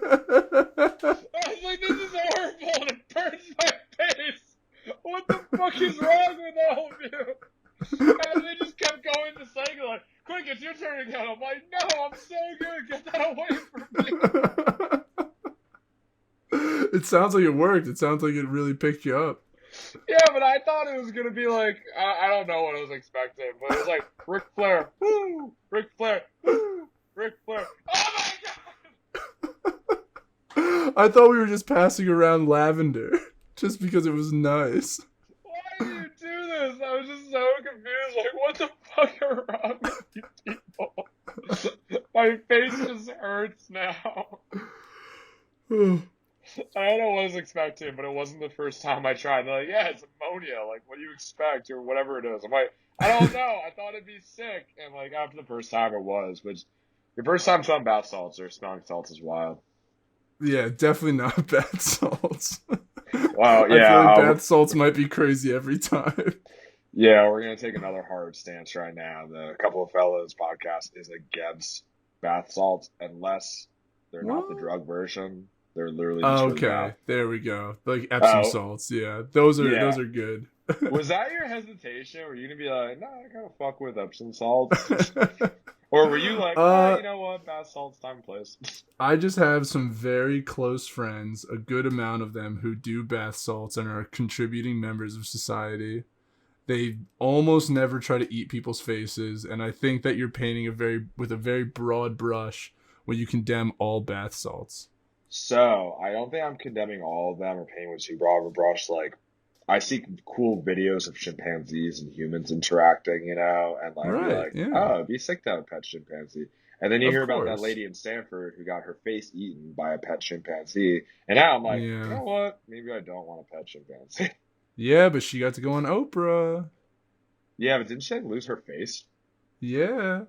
I was like, "This is horrible, and it burns my face. What the fuck is wrong with all of you?" And they just kept going the cycle, like, "Quick, it's your turn again." I'm like, "No, I'm so good. Get that away from me." It sounds like it worked. It sounds like it really picked you up. Yeah, but I thought it was gonna be like I don't know what I was expecting, but it was like Ric Flair, woo, Ric Flair, woo, Ric Flair. Oh my god! I thought we were just passing around lavender just because it was nice. Why do you do this? I was just so confused. Like, what the fuck are wrong with you people? My face just hurts now. I don't know what I was expecting, but it wasn't the first time I tried. They're like, "Yeah, it's ammonia. Like, what do you expect, or whatever it is?" I'm like, "I don't know. I thought it'd be sick." And like after the first time, it was. But your first time trying bath salts or smelling salts is wild. Yeah, definitely not bath salts. Wow. I feel Yeah. like bath salts might be crazy every time. Yeah. We're gonna take another hard stance right now. The Couple of Fellas podcast is against bath salts unless they're not the What? drug version. They're literally just for the bath. Okay, there we go. Like Epsom Oh, salts. Yeah, those are yeah. good. Was that your hesitation? Were you gonna be like, "Nah, I gotta fuck with Epsom salts," or were you like, "All right, uh, you know what, bath salts, time and place"? I just have some very close friends, a good amount of them, who do bath salts and are contributing members of society. They almost never try to eat people's faces, and I think that you're painting with a very broad brush when you condemn all bath salts. So I don't think I'm condemning all of them or painting with too broad of a brush. Like I see cool videos of chimpanzees and humans interacting, and I'd be Right? like, Yeah. "Oh, it'd be sick to have a pet chimpanzee." And then you Of hear about that course. lady in Stanford who got her face eaten by a pet chimpanzee, and now I'm like, you Yeah. know what? Maybe I don't want a pet chimpanzee. Yeah, but she got to go on Oprah. Yeah, but didn't she like, lose her face? Yeah.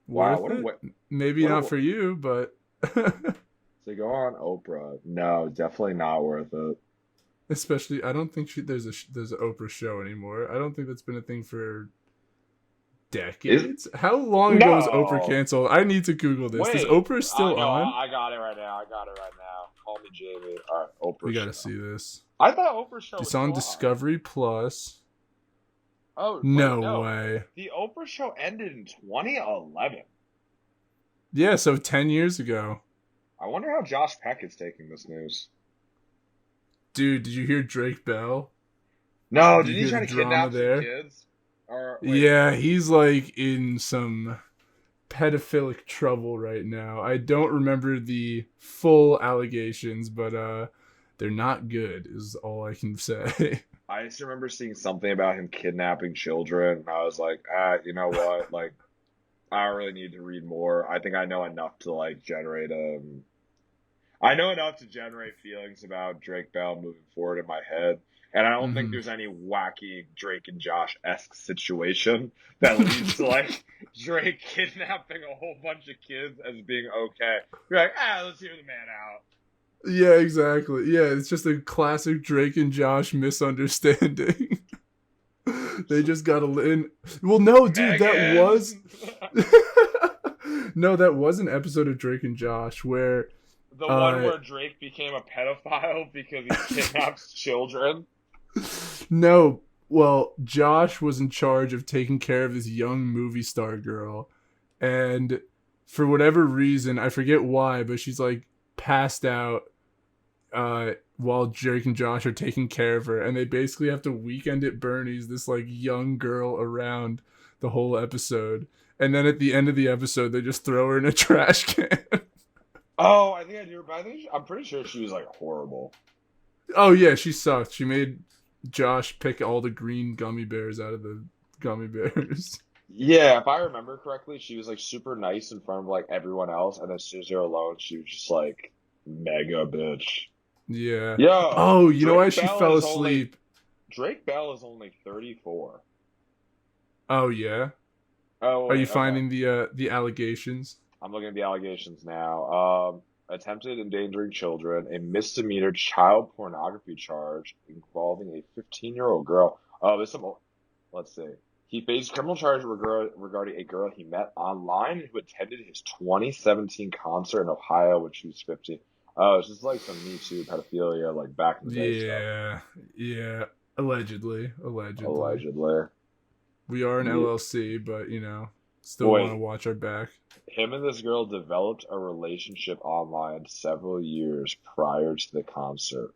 Wow, Worth it? Maybe what not a for you, but to go on Oprah. No, definitely not worth it. especially I don't think there's an Oprah show anymore. I don't think that's been a thing for Is decades. How long ago was Oprah no. canceled? I need to Google this. Is Wait. Oprah still No, on? I got it right now. I got it right now. Call me Jamie. All right, Oprah We got show. to see this. I thought Oprah show It's was on still on. Discovery Plus. Oh, wait, No no. way. The Oprah show ended in 2011. Yeah, so 10 years ago. I wonder how Josh Peck is taking this news. Dude, did you hear Drake Bell? No, Did did you he hear try the to drama kidnap some there? kids? Or wait, Yeah, he's like in some pedophilic trouble right now. I don't remember the full allegations, but they're not good is all I can say. I just remember seeing something about him kidnapping children, and I was like, you know what? Like, I don't really need to read more. I think I know enough to like generate I know enough to generate feelings about Drake Bell moving forward in my head, and I don't think Hmm. there's any wacky Drake and Josh-esque situation that leads to like Drake kidnapping a whole bunch of kids as being okay. You're like, let's hear the man out. Yeah, exactly. Yeah, it's just a classic Drake and Josh misunderstanding. They just got a in. Well, no, dude, that was Megan, no, that was an episode of Drake and Josh where the one uh where Drake became a pedophile because he kidnaps children. no, well, Josh was in charge of taking care of this young movie star girl, and for whatever reason, I forget why, but she's like passed out while Drake and Josh are taking care of her, and they basically have to weekend at Bernie's this like young girl around the whole episode, and then at the end of the episode, they just throw her in a trash can. Oh, I think I do. But I'm pretty sure she was like horrible. Oh yeah, she sucked. She made Josh pick all the green gummy bears out of the gummy bears. Yeah, if I remember correctly, she was like super nice in front of like everyone else, and as soon as they were alone, she was just like mega bitch. Yeah. Yo, Oh, you know why she fell asleep? Drake Bell is only 34. Oh yeah. Oh Are you wait, okay. finding the allegations? I'm looking at the allegations now. Attempted endangering children, a misdemeanor child pornography charge involving a 15-year-old girl. Oh, there's some. Let's see. He faced criminal charges regarding a girl he met online who attended his 2017 concert in Ohio when she was 15. Oh, it's just like some Me Too pedophilia, like back in the day stuff. Yeah. Yeah. Allegedly. Allegedly. Allegedly. We are an Yeah. LLC, but still want to Wait, watch our back. him and this girl developed a relationship online several years prior to the concert.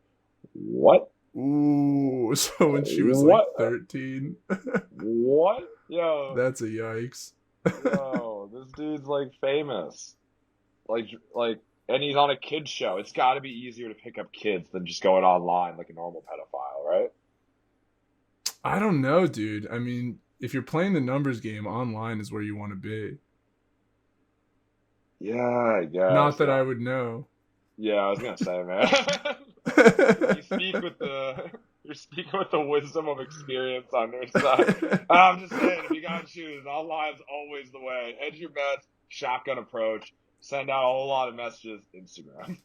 What? Ooh, so when she was like What? 13, What? Yo, that's a yikes. yo, this dude's like famous. Like, and he's on a kids show. It's got to be easier to pick up kids than just going online like a normal pedophile, right? I don't know, dude. I mean, if you're playing the numbers game, online is where you want to be. Yeah, I Not guess. that I Yeah, would know. yeah. I was gonna say, man. You speak with the you're speaking with the wisdom of experience on your side. I'm just saying, if you gotta choose, online's always the way. Hedge your bets, shotgun approach, send out a whole lot of messages, Instagram.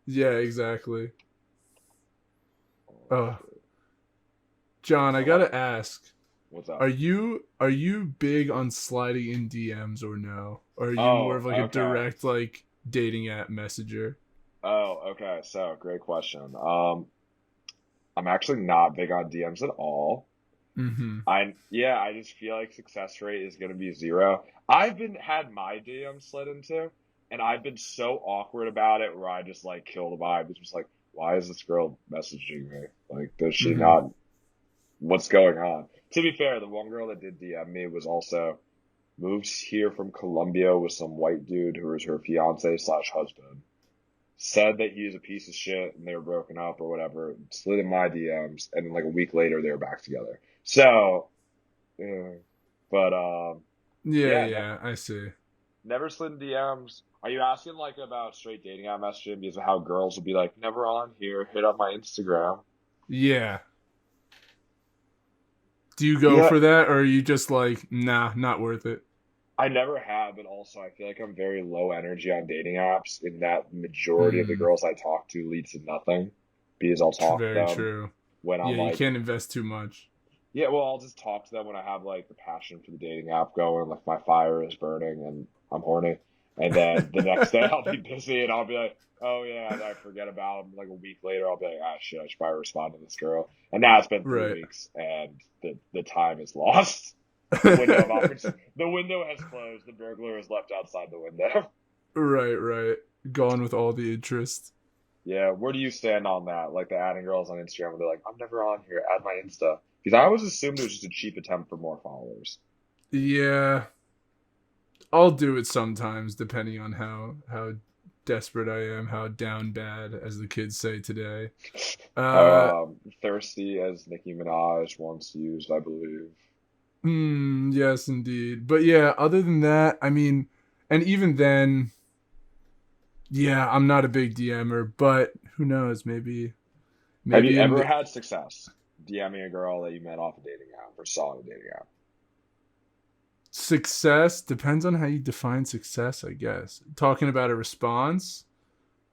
Yeah, exactly. Oh, Oh, shit. John, I So what? gotta ask. What's Are up? you big on sliding in DMs or no? Or are you more Oh, of like a okay. direct like dating app messenger? Oh, okay. So, great question. I'm actually not big on DMs at all. Mm-hmm. Yeah, I just feel like success rate is gonna be zero. I've been had my DM slid into, and I've been so awkward about it where I just like kill the vibe. It's just like, why is this girl messaging me? Like, does she Mm-hmm. not? What's going on? To be fair, the one girl that did DM me was also moved here from Colombia with some white dude who was her fiance slash husband. Said that he was a piece of shit and they were broken up or whatever. Slid in my DMs, and then like a week later they were back together. So, yeah. But Yeah, yeah, yeah, I see. never slid in DMs. Are you asking like about straight dating app messaging because of how girls will be like, never on here, hit up my Instagram? Yeah. Do you go Yeah, for that or are you just like, nah, not worth it? I never have, but also I feel like I'm very low energy on dating apps in that the majority of the Hmm. girls I talk to lead to nothing because I'll talk to Very them true. when I'm Yeah, you like, can't invest too much. yeah, well, I'll just talk to them when I have like the passion for the dating app going, like my fire is burning and I'm horny. And then the next day I'll be busy and I'll be like, oh yeah, and I forget about them. Like a week later, I'll be like, ah shit, I should probably respond to this girl. And now it's been three Right. weeks and the time is lost. The window of opportunity, the window has closed. The burglar is left outside the window. Right, right. Gone with all the interest. Yeah, where do you stand on that? Like the adding girls on Instagram, where they're like, I'm never on here, add my Insta. Because I always assumed it was just a cheap attempt for more followers. Yeah, I'll do it sometimes depending on how desperate I am, how down bad as the kids say today. Uh Thirsty as Nicki Minaj once used, I believe. yes indeed. But yeah, other than that, I mean, and even then Yeah, I'm not a big DMer, but who knows? Maybe Have you maybe in ever the had success DMing a girl that you met off a dating app or saw on a dating app? success depends on how you define success, I guess. Talking about a response,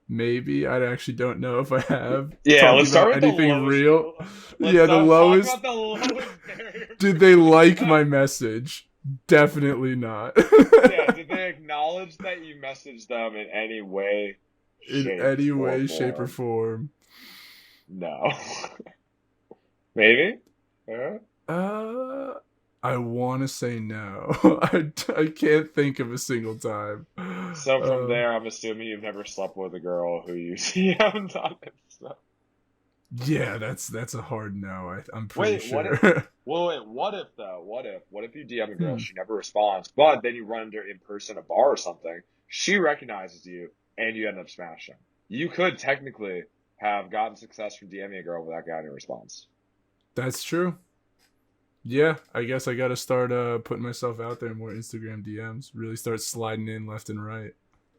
maybe. I actually don't know if I have. Yeah, Talking let's start about with the anything lowest. real. Let's Yeah, the talk lowest. about the lowest barrier for Did they like my success. message? Definitely not. Yeah, did they acknowledge that you messaged them in any way, In shape, any or way, shape, or form? form. No. Maybe? Yeah. Uh, I want to say no. I can't think of a single time. So from there, I'm assuming you've never slept with a girl who you see haven't done it. So. Yeah, that's a hard no. I'm pretty Wait, what if? sure. Well, wait, what if though? What if you DM a girl, Hmm. she never responds, but then you run into her in person at a bar or something, she recognizes you, and you end up smashing. You could technically have gotten success from DMing a girl without getting a response. That's true. Yeah, I guess I got to start putting myself out there in more Instagram DMs. Really start sliding in left and right.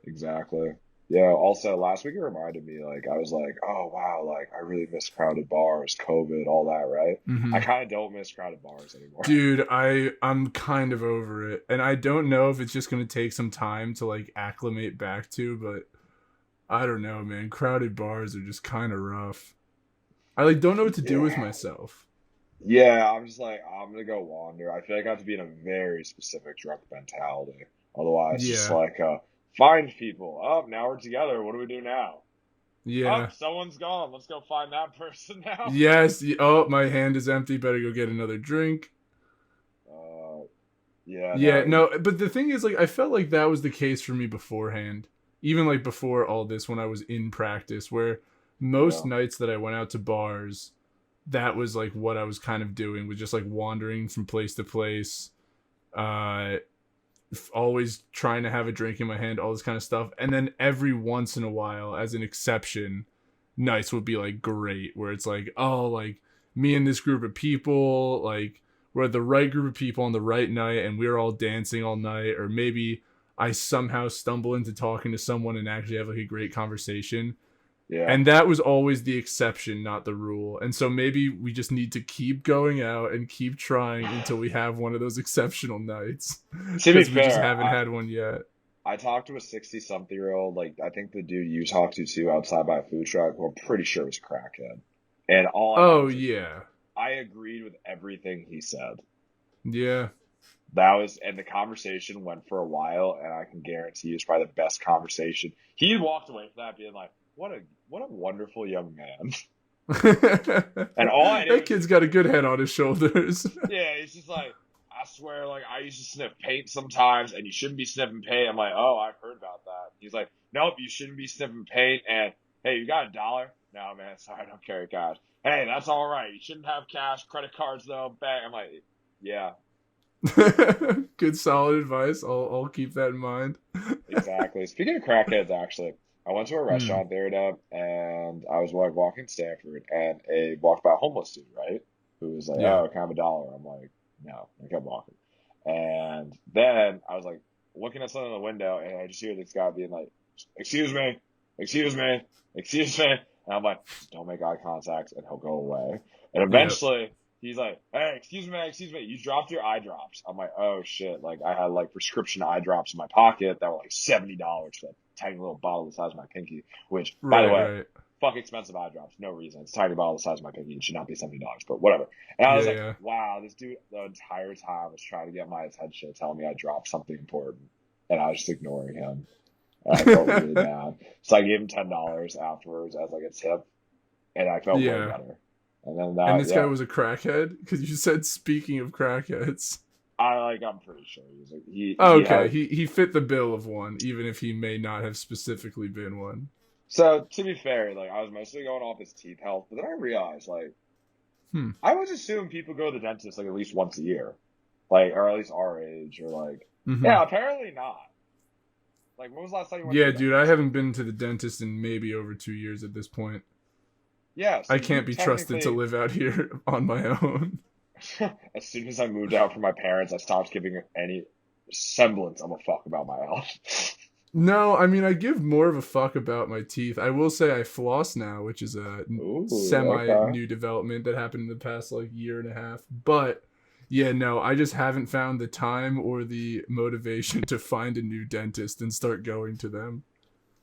Exactly. Yeah. Also, last week it reminded me, like, I was like, oh wow, like I really miss crowded bars, COVID, all that, right? I Hmm. kind of don't miss crowded bars anymore. Dude, I'm kind of over it, and I don't know if it's just gonna take some time to like acclimate back to, but I don't know, man. Crowded bars are just kind of rough. I like don't know what to do with Yeah. myself. Yeah, I'm just like, I'm gonna go wander. I feel like I have to be in a very specific drunk mentality. Otherwise, just Yeah, like, find people. Oh, now we're together. What do we do now? Oh, yeah, someone's gone. Let's go find that person now. yes. Oh, my hand is empty. Better go get another drink. Uh, yeah, Yeah, no, no, but the thing is, like, I felt like that was the case for me beforehand. Even like before all this, when I was in practice, where most yeah, nights that I went out to bars, that was like what I was kind of doing, was just like wandering from place to place, uh, always trying to have a drink in my hand, all this kind of stuff. And then every once in a while, as an exception, nights would be like great, where it's like, oh, like me and this group of people, like we're the right group of people on the right night, and we're all dancing all night. Or maybe I somehow stumble into talking to someone and actually have like a great conversation. yeah. And that was always the exception, not the rule. And so maybe we just need to keep going out and keep trying until we have one of those exceptional nights. To be Because we just fair, haven't had one yet. I talked to a 60-something-year-old, like I think the dude you talked to too, outside by a food truck, who I'm pretty sure was a crackhead. And all I had Oh, was like, yeah. I agreed with everything he said. Yeah. That was, and the conversation went for a while, and I can guarantee it's probably the best conversation. He walked away from that being like, what a wonderful young man. And all I did That was kid's just, got a good head on his shoulders. yeah, he's just like, I swear, like I used to sniff paint sometimes, and you shouldn't be sniffing paint. I'm like, oh, I've heard about that. He's like, nope, you shouldn't be sniffing paint. And hey, you got $1? No, man, sorry, I don't carry cash. Hey, that's all right. You shouldn't have cash, credit cards though. Bang. I'm like, yeah. Good solid advice. I'll keep that in mind. Exactly. Speaking of crackheads, actually, I went to a Hmm. restaurant there up, and I was like walking Stanford, and a walked by a homeless dude, right? Who was like, Yeah. "Oh, can I have $1?" I'm like, "No." I kept walking, and then I was like looking at something in the window, and I just hear this guy being like, "Excuse me, excuse me, excuse me," and I'm like, "Just don't make eye contact," and he'll go away. And Yep. eventually, he's like, "Hey, excuse me, you dropped your eye drops." I'm like, "Oh shit!" Like I had like prescription eye drops in my pocket that were like $70 for that tiny little bottle the size of my pinky. Which, by the Right. way, Right. fuck expensive eye drops. No reason. It's a tiny bottle the size of my pinky. It should not be $70, but whatever. And I Yeah. was like, Yeah. wow, this dude the entire time was trying to get my attention, telling me I dropped something important, and I was just ignoring him. And I felt really bad. So I gave him $10 afterwards as like a tip, and I felt way Yeah. better. And then And that, this guy yeah, was a crackhead because you said speaking of crackheads. I'm pretty sure he was like, he Okay, had. he fit the bill of one, even if he may not have specifically been one. So to be fair, like I was mostly going off his teeth health, but then I realized like Hmm. I always assume people go to the dentist like at least once a year, like or at least our age, or like Mm-hmm. yeah, apparently not. Like when was the last time you went to Yeah, the dude, I dentist? haven't been to the dentist in maybe over 2 years at this point. Yeah, so I you can't be trusted to technically, live out here on my own. as soon as I moved out from my parents, I stopped giving any semblance of a fuck about my health. No, I mean I give more of a fuck about my teeth. I will say I floss now, which is a Ooh, semi okay. new development that happened in the past like year and a half. But yeah, no, I just haven't found the time or the motivation to find a new dentist and start going to them.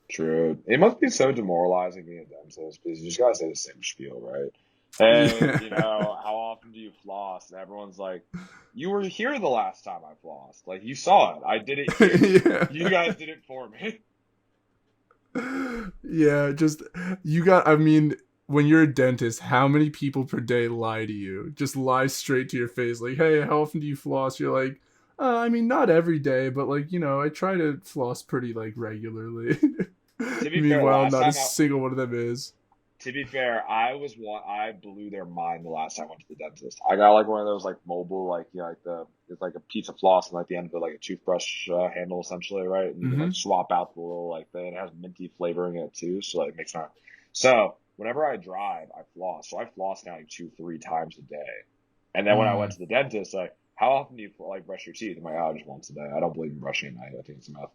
True. It must be so demoralizing being a dentist because you just gotta say the same spiel, right? Hey, Yeah. how often do you floss? And everyone's like, you were here the last time I flossed. Like, you saw it. I did it here. Yeah. You guys did it for me. Yeah, just you got I mean when you're a dentist, how many people per day lie to you? Just lie straight to your face like, "Hey, how often do you floss?" You're like, I mean, not every day, but like, I try to floss pretty like regularly." To be fair, Meanwhile, not a single one of them is. to be fair, I blew their mind the last time I went to the dentist. I got like one of those like mobile, like, like it's like a piece of floss and like the end of it, like a toothbrush handle essentially, right? And you can like Mm-hmm. swap out the little like thing. It has minty flavoring in it too, so like it makes sense. So whenever I drive, I floss. So I floss now like 2, 3 times a day. And then when I went Mm. to the dentist, like, how often do you like brush your teeth? I'm like, oh, just once a day. I don't believe in brushing at night. I think it's a myth.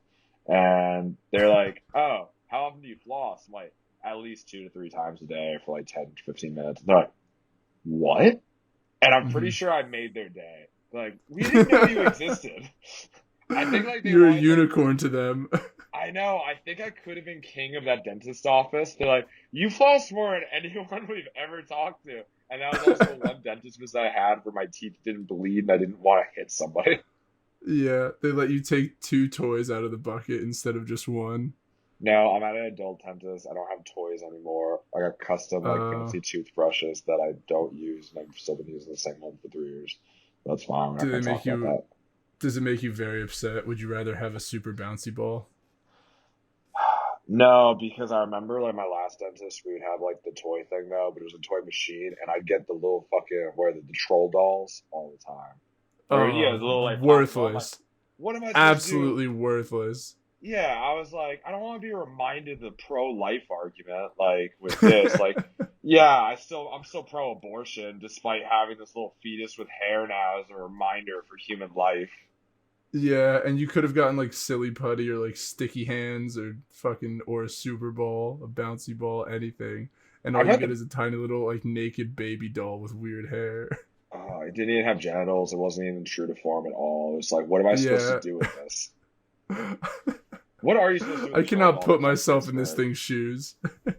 And they're like, oh, how often do you floss? I'm like, at least 2 to 3 times a day for like 10 to 15 minutes. They're like, what? And I'm pretty Mm-hmm. sure I made their day. Like, we didn't know you existed. I think like they You're a wanted like unicorn to them. I know. I think I could have been king of that dentist office. They're like, you floss more than anyone we've ever talked to. And that was also the one dentist visit I had where my teeth didn't bleed and I didn't want to hit somebody. Yeah, they let you take two toys out of the bucket instead of just one. No, I'm at an adult dentist. I don't have toys anymore. I got custom like Uh, fancy toothbrushes that I don't use, and I've still been using the same one for 3 years. That's fine. We're not do they gonna make talk about you that. Does it make you very upset? Would you rather have a super bouncy ball? No, because I remember like my last dentist, we would have like the toy thing though, but it was a toy machine, and I'd get the little fucking where the troll dolls all the time. Or yeah, the Oh, little like popping ball. I'm like, worthless. what am I supposed to do? Absolutely worthless. Yeah, I was like, I don't want to be reminded the pro-life argument, like with this. Like, yeah, I'm still pro-abortion, despite having this little fetus with hair now as a reminder for human life. Yeah, and you could have gotten like silly putty or like sticky hands or fucking or a super ball, a bouncy ball, anything. And I all you bet get the is a tiny little like naked baby doll with weird hair. it didn't even have genitals. It wasn't even true to form at all. It was like, what am I supposed to Yeah. do with this? What are you supposed to do with I a troll cannot doll put that's like myself this in this big? thing's shoes.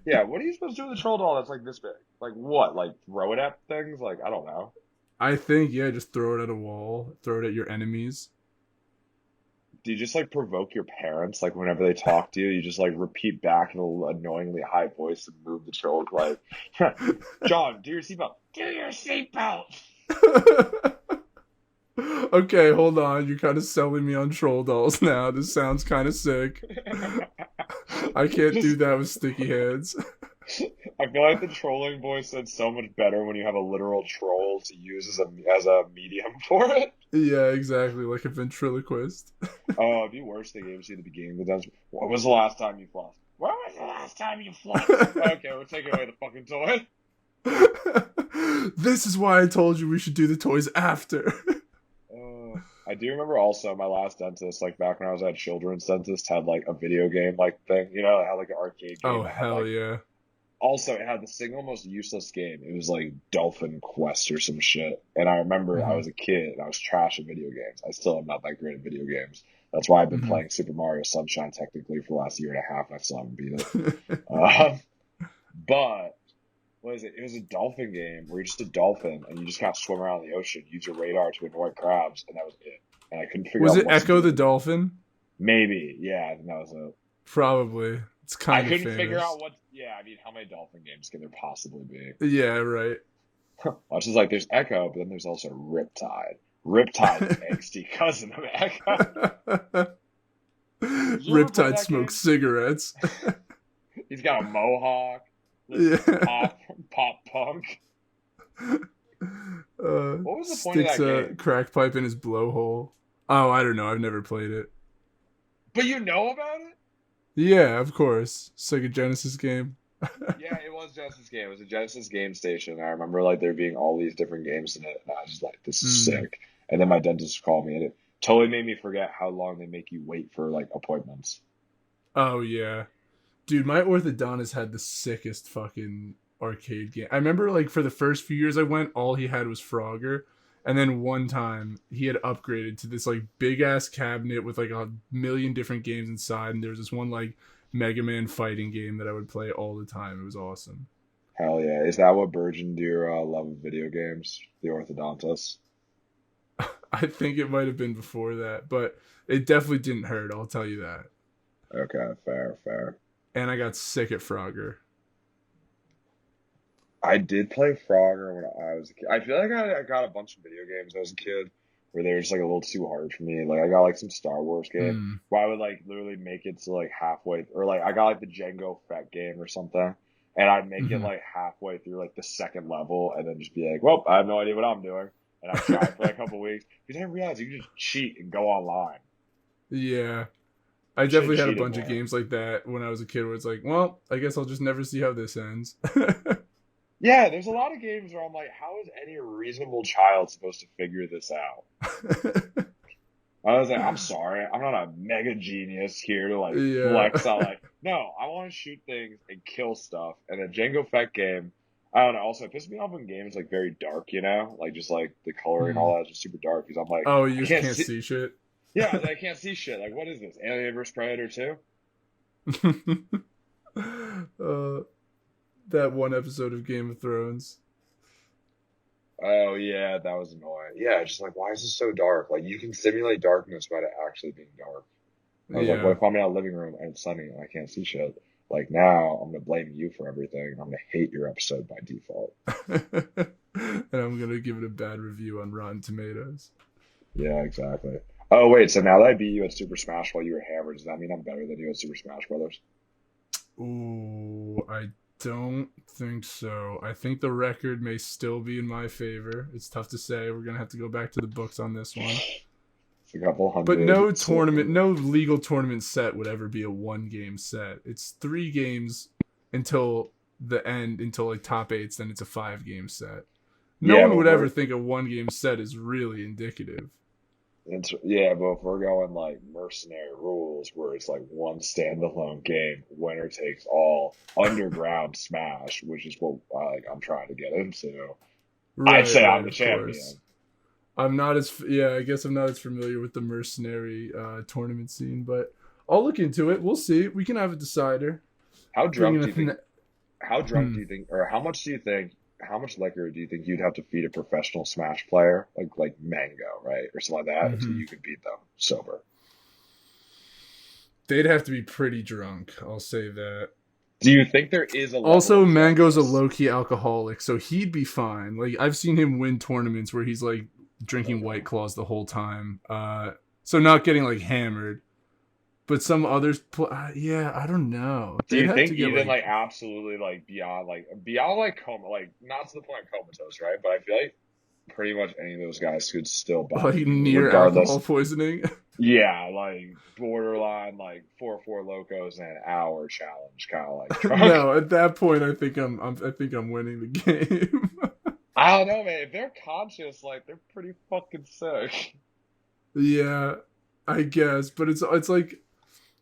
Yeah, what are you supposed to do with a troll doll that's like this big? Like what? Like throw it at things? Like I don't know. I think, yeah, just throw it at a wall, throw it at your enemies. Do you just like provoke your parents? Like whenever they talk to you, you just like repeat back in an annoyingly high voice and move the troll. Like, John, do your seatbelt. Do your seatbelt. Okay, hold on. You're kind of selling me on troll dolls now. This sounds kind of sick. I can't do Just, that with sticky hands. I feel like the trolling voice sounds so much better when you have a literal troll to use as a medium for it. Yeah, exactly. Like a ventriloquist. Oh, it'd be worse than you see at the beginning of the dance. When was the last time you flossed? When was the last time you flossed? Like, okay, we're taking away the fucking toy. This is why I told you we should do the toys after. I do remember also my last dentist, like back when I was at children's dentist, had like a video game like thing, it had like an arcade game Oh, that had hell like yeah. also it had the single most useless game. It was like Dolphin Quest or some shit. And I remember I Hmm. was a kid and I was trash at video games. I still am not that great at video games. That's why I've been Hmm. playing Super Mario Sunshine technically for the last year and a half and I still haven't beat it. Um, but what is it? It was a dolphin game where you're just a dolphin and you just kind of swim around the ocean, use your radar to annoy crabs, and that was it. And I couldn't figure Was out it what to Echo do the with it. Dolphin? Maybe, yeah, I think that was it. Probably. It's I kind of couldn't figure famous. out what. Yeah, I mean, how many dolphin games can there possibly be? Yeah, right. Which is like there's Echo, but then there's also Riptide. Riptide's an angsty cousin of Echo. Did you ever play Riptide that smokes game? cigarettes. He's got a mohawk, listens to Yeah. pop punk. What was the point of Sticks that a game? crack pipe in his blowhole. Oh, I don't know. I've never played it. But you know about it? Yeah, of course. Sega Genesis game. Yeah, it was Genesis game. It was a Genesis game station. I remember like there being all these different games in it, and I was just like, "This is Mm. sick." And then my dentist called me, and it totally made me forget how long they make you wait for like appointments. Oh yeah, dude, my orthodontist had the sickest fucking arcade game. I remember like for the first few years I went, all he had was Frogger. And then one time he had upgraded to this like big ass cabinet with like a million different games inside, and there was this one like Mega Man fighting game that I would play all the time. It was awesome. Hell yeah. Is that what burgeoned your love of video games? The orthodontist? I think it might have been before that, but it definitely didn't hurt. I'll tell you that. Okay, fair, fair. And I got sick at Frogger. I did play Frogger when I was a kid. I feel like I got a bunch of video games when I was a kid where they were just like a little too hard for me. Like I got like some Star Wars game Hmm. where I would like literally make it to like halfway, or like I got like the Django Fett game or something, and I'd make it Hmm. like halfway through like the second level, and then just be like, "Well, I have no idea what I'm doing," and I tried for like a couple weeks because I didn't realize you could just cheat and go online. Yeah. I I should have definitely had a cheated bunch of more. games like that when I was a kid where it's like, well, I guess I'll just never see how this ends. Yeah, there's a lot of games where I'm like, how is any reasonable child supposed to figure this out? I was like, I'm sorry, I'm not a mega genius here to like Yeah. flex on like, no, I want to shoot things and kill stuff. And a Django Fett game, I don't know. Also, it pisses me off when games like very dark, you know, like just like the coloring and Hmm. all that is just super dark. Because I'm like, Oh, I you just can't can't see. see shit. Yeah, I can't see shit. Like, what is this? Alien vs Predator 2? uh, that one episode of Game of Thrones. Oh yeah, that was annoying. Yeah, just like, why is this so dark? Like, you can simulate darkness without it actually being dark. I was like, what Yeah. if I'm in a living room and it's sunny and I can't see shit? Like now, I'm gonna blame you for everything, and I'm gonna hate your episode by default. And I'm gonna give it a bad review on Rotten Tomatoes. Yeah, exactly. Oh wait, so now that I beat you at Super Smash while you were hammered, does that mean I'm better than you at Super Smash Brothers? Ooh, I don't think so. I think the record may still be in my favor. It's tough to say. We're gonna have to go back to the books on this one. It's a couple But hundred. no tournament, no legal tournament set would ever be a one game set. It's 3 games until the end, until like top eights, then it's a 5 game set. No Yeah, one but would if ever we're think a 1 game set is really indicative. but if we're going like mercenary rules, where it's like one standalone game, winner takes all, underground Smash, which is what like I'm trying to get into. I'd Right, say I'm right, the of course. champion. I'm not as yeah, I guess I'm not as familiar with the mercenary tournament scene, but I'll look into it. We'll see. We can have a decider. How Bringing drunk a do you think? th- How drunk do you think, or how much do you think? How much liquor do you think you'd have to feed a professional Smash player, like Mango, right, or something like that, until mm-hmm. you could beat them sober? They'd have to be pretty drunk. I'll say that. Do you think there is a level Also, of Mango's a drunkenness? low key alcoholic, so he'd be fine. Like I've seen him win tournaments where he's like drinking Okay. White Claws the whole time. So not getting like hammered. But some others, yeah, I don't know. Do They'd you have think to get even like like absolutely like beyond like coma, like not to the point of comatose, right? But I feel like pretty much any of those guys could still battle like you, near regardless. alcohol poisoning. Yeah, like borderline, like 4 locos in an hour challenge, kind of like drunk. No, at that point, I think I'm winning the game. I don't know, man. If they're conscious, like they're pretty fucking sick. Yeah, I guess, but it's like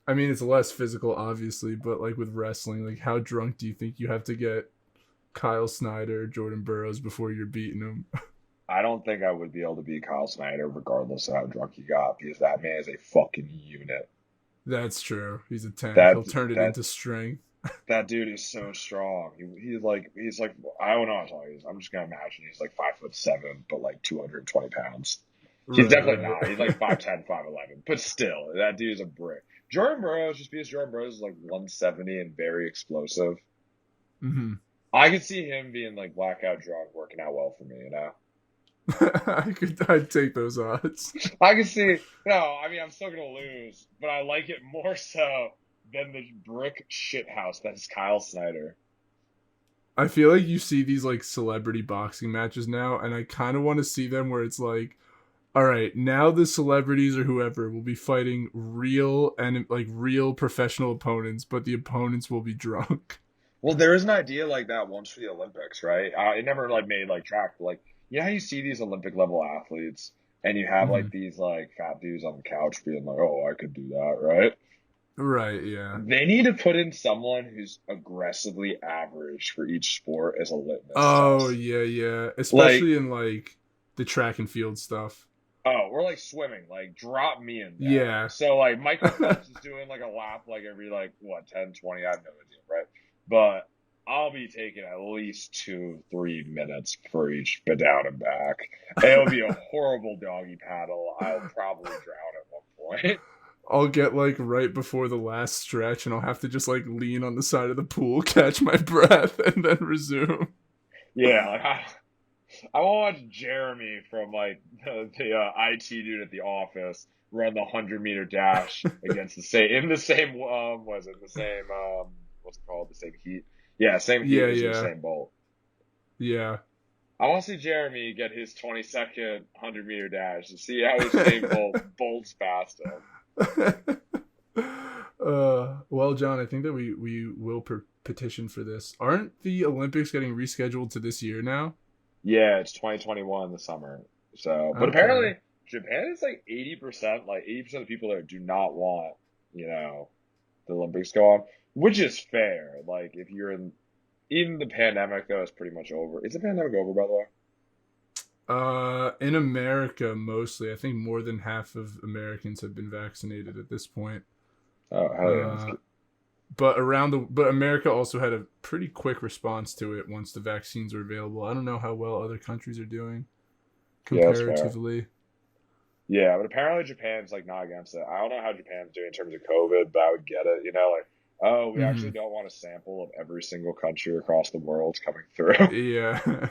I mean it's less physical, obviously, but like with wrestling, like how drunk do you think you have to get Kyle Snyder, Jordan Burroughs before you're beating him? I don't think I would be able to beat Kyle Snyder regardless of how drunk he got because that man is a fucking unit. That's true. He's a tank. That He'll turn it that into strength. that dude is so strong. He's like I don't know how tall he is. I'm just gonna imagine he's like 5'7", but like 220 pounds. He's Right, definitely right. not. He's like 5'10", 5'11", but still, that dude's a brick. Jordan Burroughs, just because Jordan Burroughs is like 170 and very explosive, Hmm. I could see him being like blackout drunk, working out well for me. You know, I'd take those odds. I could see. No, I mean I'm still gonna lose, but I like it more so than the brick shithouse that is Kyle Snyder. I feel like you see these like celebrity boxing matches now, and I kind of want to see them where it's like, all right, now the celebrities or whoever will be fighting real and like real professional opponents, but the opponents will be drunk. Well, there is an idea like that once for the Olympics, right? It never like made like track, but like you know how you see these Olympic level athletes, and you have Hmm. like these like fat dudes on the couch being like, "Oh, I could do that," right? Right, yeah. They need to put in someone who's aggressively average for each sport as a litmus Oh, test. yeah, yeah. Like, Especially in like the track and field stuff. oh, we're like swimming. Like, drop me in there. Yeah. So, like, Michael Phelps is doing like a lap, like every, like, what, 10, 20? I have no idea, right? But I'll be taking at least 2, 3 minutes for each but down and back. It'll be a horrible doggy paddle. I'll probably drown at one point. I'll get like right before the last stretch and I'll have to just like lean on the side of the pool, catch my breath, and then resume. Yeah, like, I want to watch Jeremy from like the IT dude at the office run the 100-meter dash against the same in the same was it the same what's it called, the same heat? Yeah, same heat Yeah, as yeah. Usain Bolt. Yeah. I want to see Jeremy get his 20-second 100-meter dash to see how Usain Bolt bolts past him. Well, John, I think that we will petition for this. Aren't the Olympics getting rescheduled to this year now? Yeah, it's 2021 the summer. So, but Okay. apparently Japan is like 80%, like 80% of people there do not want, you know, the Olympics go on, which is fair. Like if you're in even the pandemic though is pretty much over. Is the pandemic over by the way? In America mostly, I think more than half of Americans have been vaccinated at this point. Oh hell yeah. Uh, but America also had a pretty quick response to it once the vaccines were available. I don't know how well other countries are doing Yeah, that's fair. comparatively. Yeah, but apparently Japan's like not against it. I don't know how Japan's doing in terms of COVID, but I would get it. You know, like, oh, we Hmm. actually don't want a sample of every single country across the world coming through. Yeah.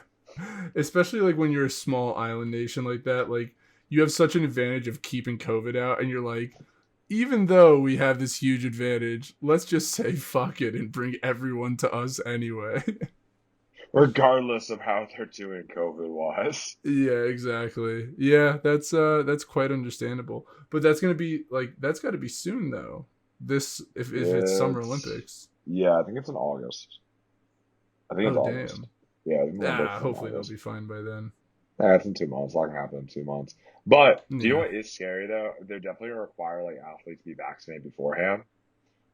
Especially like when you're a small island nation like that, like you have such an advantage of keeping COVID out, and you're like, even though we have this huge advantage, let's just say fuck it and bring everyone to us anyway. Regardless of how they're doing COVID wise. Yeah, exactly. Yeah, that's quite understandable. But that's gonna be like that's got to be soon though. This if it's Summer It's Olympics. yeah, I think it's in August. I think it's Oh August. damn. Yeah, I think the Olympics Ah, is in hopefully they'll August. be fine by then. Yeah, it's in 2 months. Not gonna happen in 2 months. But do you know Yeah. what is scary though? They're definitely gonna require like athletes to be vaccinated beforehand.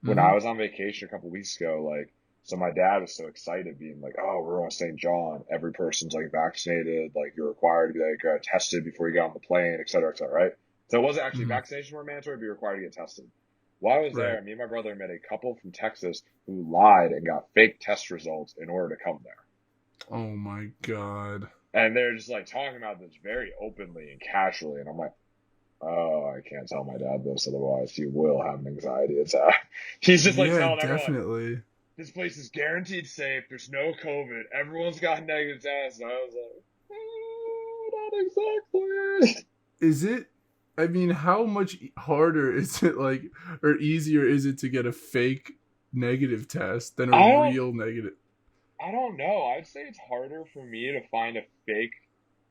When I Mhm. was on vacation a couple weeks ago, like, so my dad was so excited, being like, "Oh, we're on St. John. Every person's like vaccinated. Like, you're required to be like tested before you get on the plane, et cetera, et cetera." Right? So it wasn't actually Mhm. vaccination were mandatory, but you're required to get tested. While I was Right. there, me and my brother met a couple from Texas who lied and got fake test results in order to come there. Oh my god. And they're just like talking about this very openly and casually, and I'm like, oh, I can't tell my dad this, otherwise he will have an anxiety attack. He's just like Yeah, telling everyone, definitely. this place is guaranteed safe. There's no COVID. Everyone's got negative tests. And I was like, not exactly. Is it I mean, how much harder is it like or easier is it to get a fake negative test than a I don't. real negative? I don't know. I'd say it's harder for me to find a fake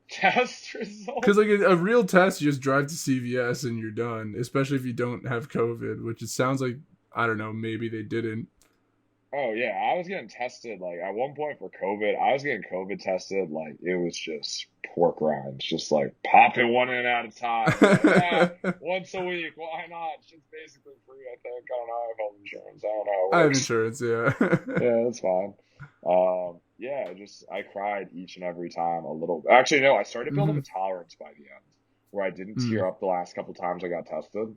test Because result. like a real test, you just drive to CVS and you're done. Especially if you don't have COVID, which it sounds like I don't know. Maybe they didn't. Oh yeah, I was getting tested like at one point for COVID. I was getting COVID tested like it was just pork rinds, just like popping one in at a time. Like once a week. Why not? It's just basically free. I think. I don't know. I have health insurance. I don't know how it I have works. insurance. Yeah. Yeah, that's fine. Yeah, I cried each and every time a little. Actually, no, I started to build up Hmm. a tolerance by the end, where I didn't Mm. tear up the last couple times I got tested,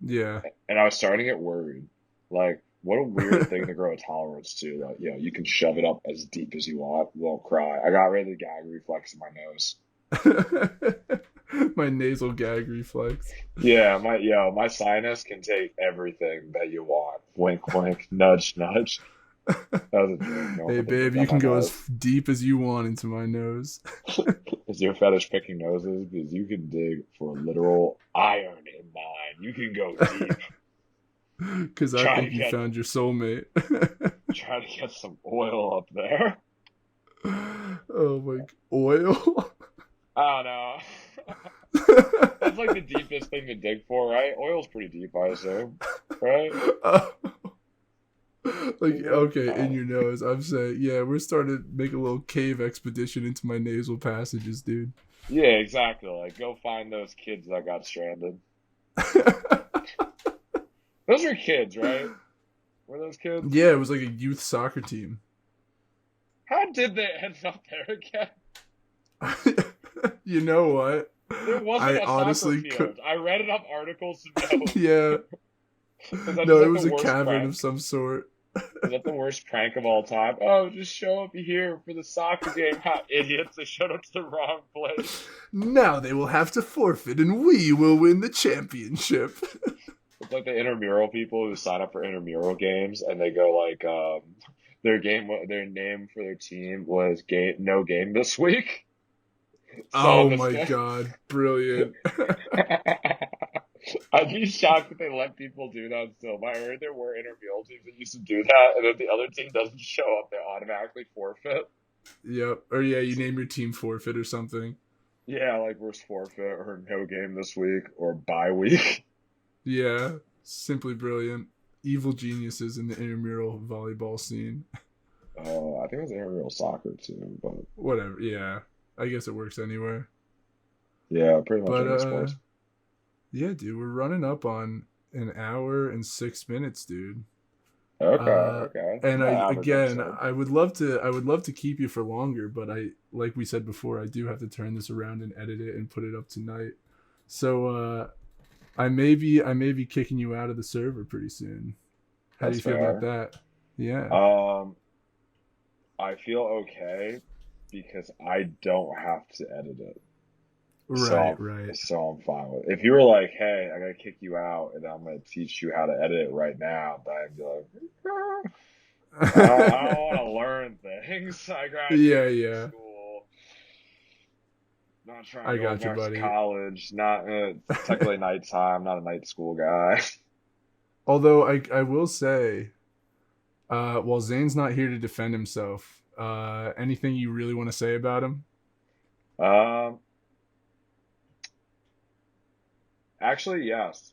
Yeah. and I was starting to get worried. Like, what a weird thing to grow a tolerance to. Like, you can shove it up as deep as you want, won't cry. I got rid of the gag reflex in my nose. My nasal gag reflex. Yeah, my sinus can take everything that you want. Wink, wink, nudge, nudge. That was a joke. No one Hey, put their babe, dick you on can my go as nose. deep as you want into my nose. Is your fetish picking noses? Because you can dig for literal iron in mine. You can go deep. Because I Try to think you get found your soulmate. try to get some oil up there. Oh my oil. I don't know. That's like the deepest thing to dig for, right? Oil's pretty deep, I assume. Right? Uh, like Is it? okay, in Oh. your nose. I'm saying, yeah, we're starting to make a little cave expedition into my nasal passages, dude. Yeah, exactly. Like, go find those kids that got stranded. Those are kids, right? Were those kids? Yeah, it was like a youth soccer team. How did they end up there again? You know what? There wasn't I a soccer honestly could. field. I read enough articles to know. Yeah. Is that No, just it like the was a worst cavern of prank? some sort. Is that the worst prank of all time? Oh, just show up here for the soccer game. Ha, idiots. They showed up to the wrong place. Now they will have to forfeit, and we will win the championship. It's like the intramural people who sign up for intramural games and they go like, their name for their team was game, no game this week. So Oh this my guy, god, brilliant. I'd be shocked if they let people do that still. But I heard there were intramural teams that used to do that, and if the other team doesn't show up, they automatically forfeit. Yep. Or yeah, you name your team forfeit or something. Yeah, like worst forfeit or no game this week or bye week. Yeah. Simply brilliant. Evil geniuses in the intramural volleyball scene. I think it was intramural soccer too, but Whatever. Yeah. I guess it works anywhere. yeah, pretty much But any sports. yeah, dude, we're running up on an hour and 6 minutes, dude. Okay, Uh, okay. and Not I average again, episode. I would love to keep you for longer, but like we said before, I do have to turn this around and edit it and put it up tonight. So I may be kicking you out of the server pretty soon. How do That's you feel about fair. that? Yeah. Um, I feel okay because I don't have to edit it. So Right, right. I'm fine with it. If you were like, hey, I gotta kick you out and I'm gonna teach you how to edit it right now, then I'd be like, I don't want to learn things. I Yeah, graduated from yeah. school, not trying I to go got you, back to buddy. college. Not it's technically nighttime, not a night school guy. Although I will say, while Zane's not here to defend himself, anything you really want to say about him? Um, Actually, yes.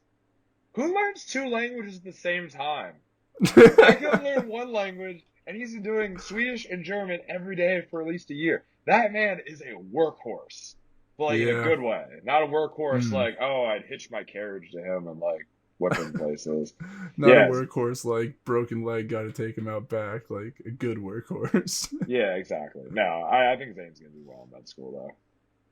Who learns two languages at the same time? I can learn one language, and he's been doing Swedish and German every day for at least a year. That man is a workhorse, but like in a Yeah. good way. Not a workhorse Mm. like, oh, I'd hitch my carriage to him and like whip him places. Not a Yes, workhorse like broken leg, got to take him out back. Like a good workhorse. yeah, exactly. No, I think Zane's gonna do well in med school though,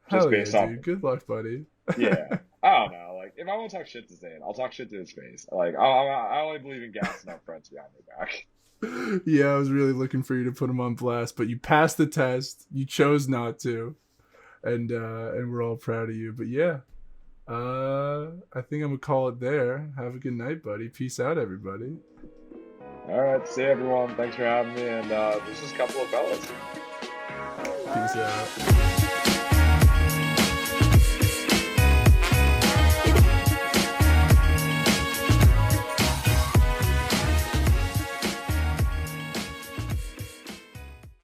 just Hell yeah, based off. dude. Good luck, buddy. Yeah, I don't know. Like, if I want to talk shit to Zane, I'll talk shit to his face. Like, I only believe in gassing up friends behind their back. Yeah, I was really looking for you to put him on blast, but you passed the test. You chose not to, and we're all proud of you. But yeah, I think I'm gonna call it there. Have a good night, buddy. Peace out, everybody. All right, see you, everyone. Thanks for having me. And this is a couple of fellas. Peace out.